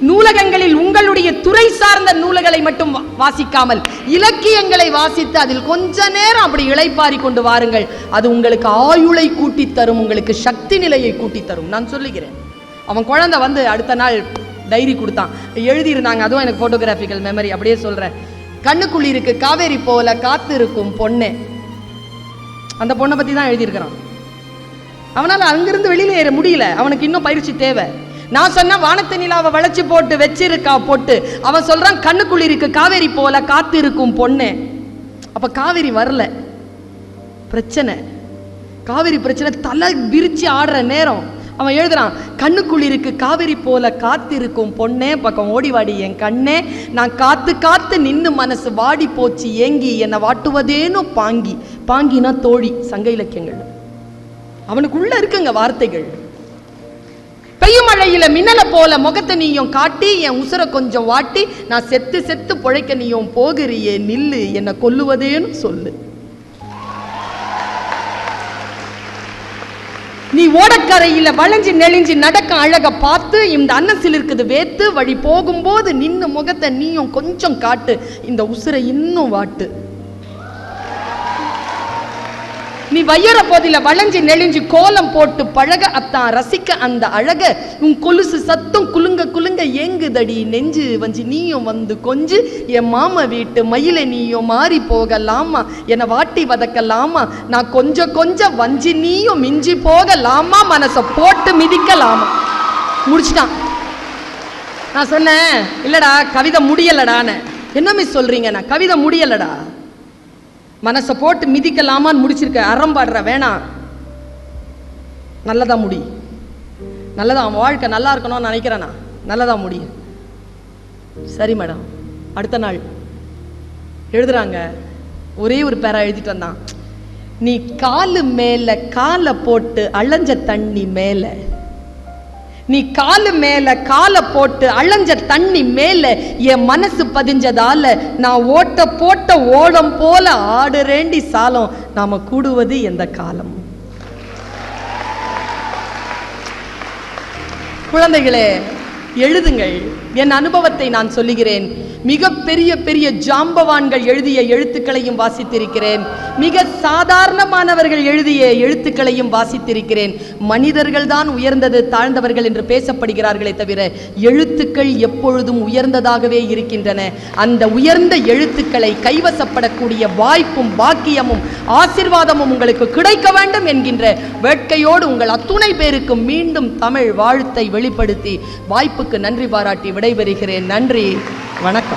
நூலகங்களில் உங்களுடைய துறை சார்ந்த நூல்களை மட்டும் வாசிக்காமல் இலக்கியங்களை வாசித்து அதில் கொஞ்ச நேரம் அப்படி இளைப்பாரி கொண்டு வாருங்கள். அது உங்களுக்கு ஆயுளை கூட்டி தரும், உங்களுக்கு சக்தி நிலையை கூட்டி தரும். நான் சொல்லுகிறேன். அவன் குழந்தை வந்து அடுத்த நாள் டைரி கொடுத்தான், எழுதியிருந்தாங்க. அதுவும் எனக்கு போட்டோகிராஃபிக்கல் மெமரி. அப்படியே சொல்றேன். கண்ணுக்குள்ளி இருக்கு காவேரி போல காத்து இருக்கும் பொண்ணு. அந்த பொண்ணை பத்தி தான் எழுதியிருக்கிறான். அவனால் அங்கிருந்து வெளியில ஏற முடியல, அவனுக்கு இன்னும் பயிற்சி தேவை. நான் சொன்ன வானத்து நிலாவை வளைச்சி போட்டு வச்சிருக்கா பொட்டு. அவன் சொல்றான் கண்ணுக்குள்ளி இருக்கு காவேரி போல காத்து இருக்கும் பொண்ணு. அப்ப காவேரி வரல. பிரச்சனை, காவிரி பிரச்சனை தலை விரிச்சு ஆடுற நேரம் அவன் எழுதுறான், கண்ணுக்குள்ளிருக்கு காவிரி போல காத்திருக்கும் பொண்ணே, பக்கம் ஓடிவாடி என் கண்ணே, நான் காத்து காத்து நின்னு மனசு வாடி போச்சு ஏங்கி, என்னை வாட்டுவதேனோ பாங்கி. பாங்கினா தோழி, சங்க இலக்கியங்கள். அவனுக்குள்ள இருக்குங்க வார்த்தைகள். பெய்யும் மழையில மின்னல போல முகத்தை நீயும் காட்டி, என் உசுர கொஞ்சம் வாட்டி, நான் செத்து செத்து பொழைக்க நீயும் போகிறியே நில்லு, என்னை கொல்லுவதேன்னு சொல்லு. நீ ஓடக்கரையில வளைஞ்சு நெளிஞ்சு நடக்க அழக பார்த்து, இந்த அன்னசில் இருக்குது வேத்து, வழி போகும்போது நின்னு முகத்தை நீயும் கொஞ்சம் காட்டு, இந்த உசுரை இன்னும் வாட்டு. நீ வையற போதில வளைஞ்சு நெளிஞ்சு கோலம் போட்டு பழக அத்தான் ரசிக்க அந்த அழக, உன் கொலுசு சத்தம் குலுங்க குலுங்க ஏங்குதடி நெஞ்சு வஞ்சி, நீயும் வந்து கொஞ்சு என் மாம வீட்டு மயில நீயும் மாறி போகலாமா, என்னை வாட்டி வதக்கலாமா, நான் கொஞ்சம் கொஞ்சம் வஞ்சி நீயும் மிஞ்சி போகலாமா, மனசை போட்டு மிதிக்கலாமா. முடிச்சுட்டான். நான் சொன்னேன், இல்லடா கவிதை முடியலடான்னு. என்ன மிஸ் சொல்றீங்க? நான் கவிதை முடியலடா, மனசை போட்டு மிதிக்கலாமான்னு முடிச்சிருக்க. அறம்பாடுற வேணாம், நல்லதா முடி, நல்லதா அவன் வாழ்க்கை நல்லா இருக்கணும்னு நினைக்கிறேண்ணா, நல்லதா முடி. சரி மேடம். அடுத்த நாள் எழுதுறாங்க, ஒரே ஒரு பேரா எழுதிட்டு வந்தான், நீ காலு மேல காலை போட்டு அலைஞ்ச தண்ணி மேல, நீ காலு மேல காலை போட்டு அலைஞ்ச தண்ணி மேல என் மனசு பதிஞ்சதால, நான் ஓட்ட போட்ட ஓடம் போல ஆடுறேண்டி சாலம், நாம கூடுவது எந்த காலம். குழந்தைகளே எழுதுங்கள், என் அனுபவத்தை நான் சொல்லுகிறேன். மிக பெரிய பெரிய ஜாம்பவான்கள் எழுதிய எழுத்துக்களையும் வாசித்திருக்கிறேன், மிக சாதாரணமானவர்கள் எழுதிய எழுத்துக்களையும் வாசித்திருக்கிறேன். மனிதர்கள் தான் உயர்ந்தது தாழ்ந்தவர்கள் என்று பேசப்படுகிறார்களே தவிர, எழுத்துக்கள் எப்பொழுதும் உயர்ந்ததாகவே இருக்கின்றன. அந்த உயர்ந்த எழுத்துக்களை கைவசப்படக்கூடிய வாய்ப்பும் பாக்கியமும் ஆசீர்வாதமும் உங்களுக்கு கிடைக்க வேண்டும் என்கின்ற வேட்கையோடு உங்கள் அத்துணை பேருக்கு மீண்டும் தமிழ் வாழ்த்தை வெளிப்படுத்தி வாய்ப்புக்கு நன்றி பாராட்டி விடைபெறுகிறேன். நன்றி, வணக்கம்.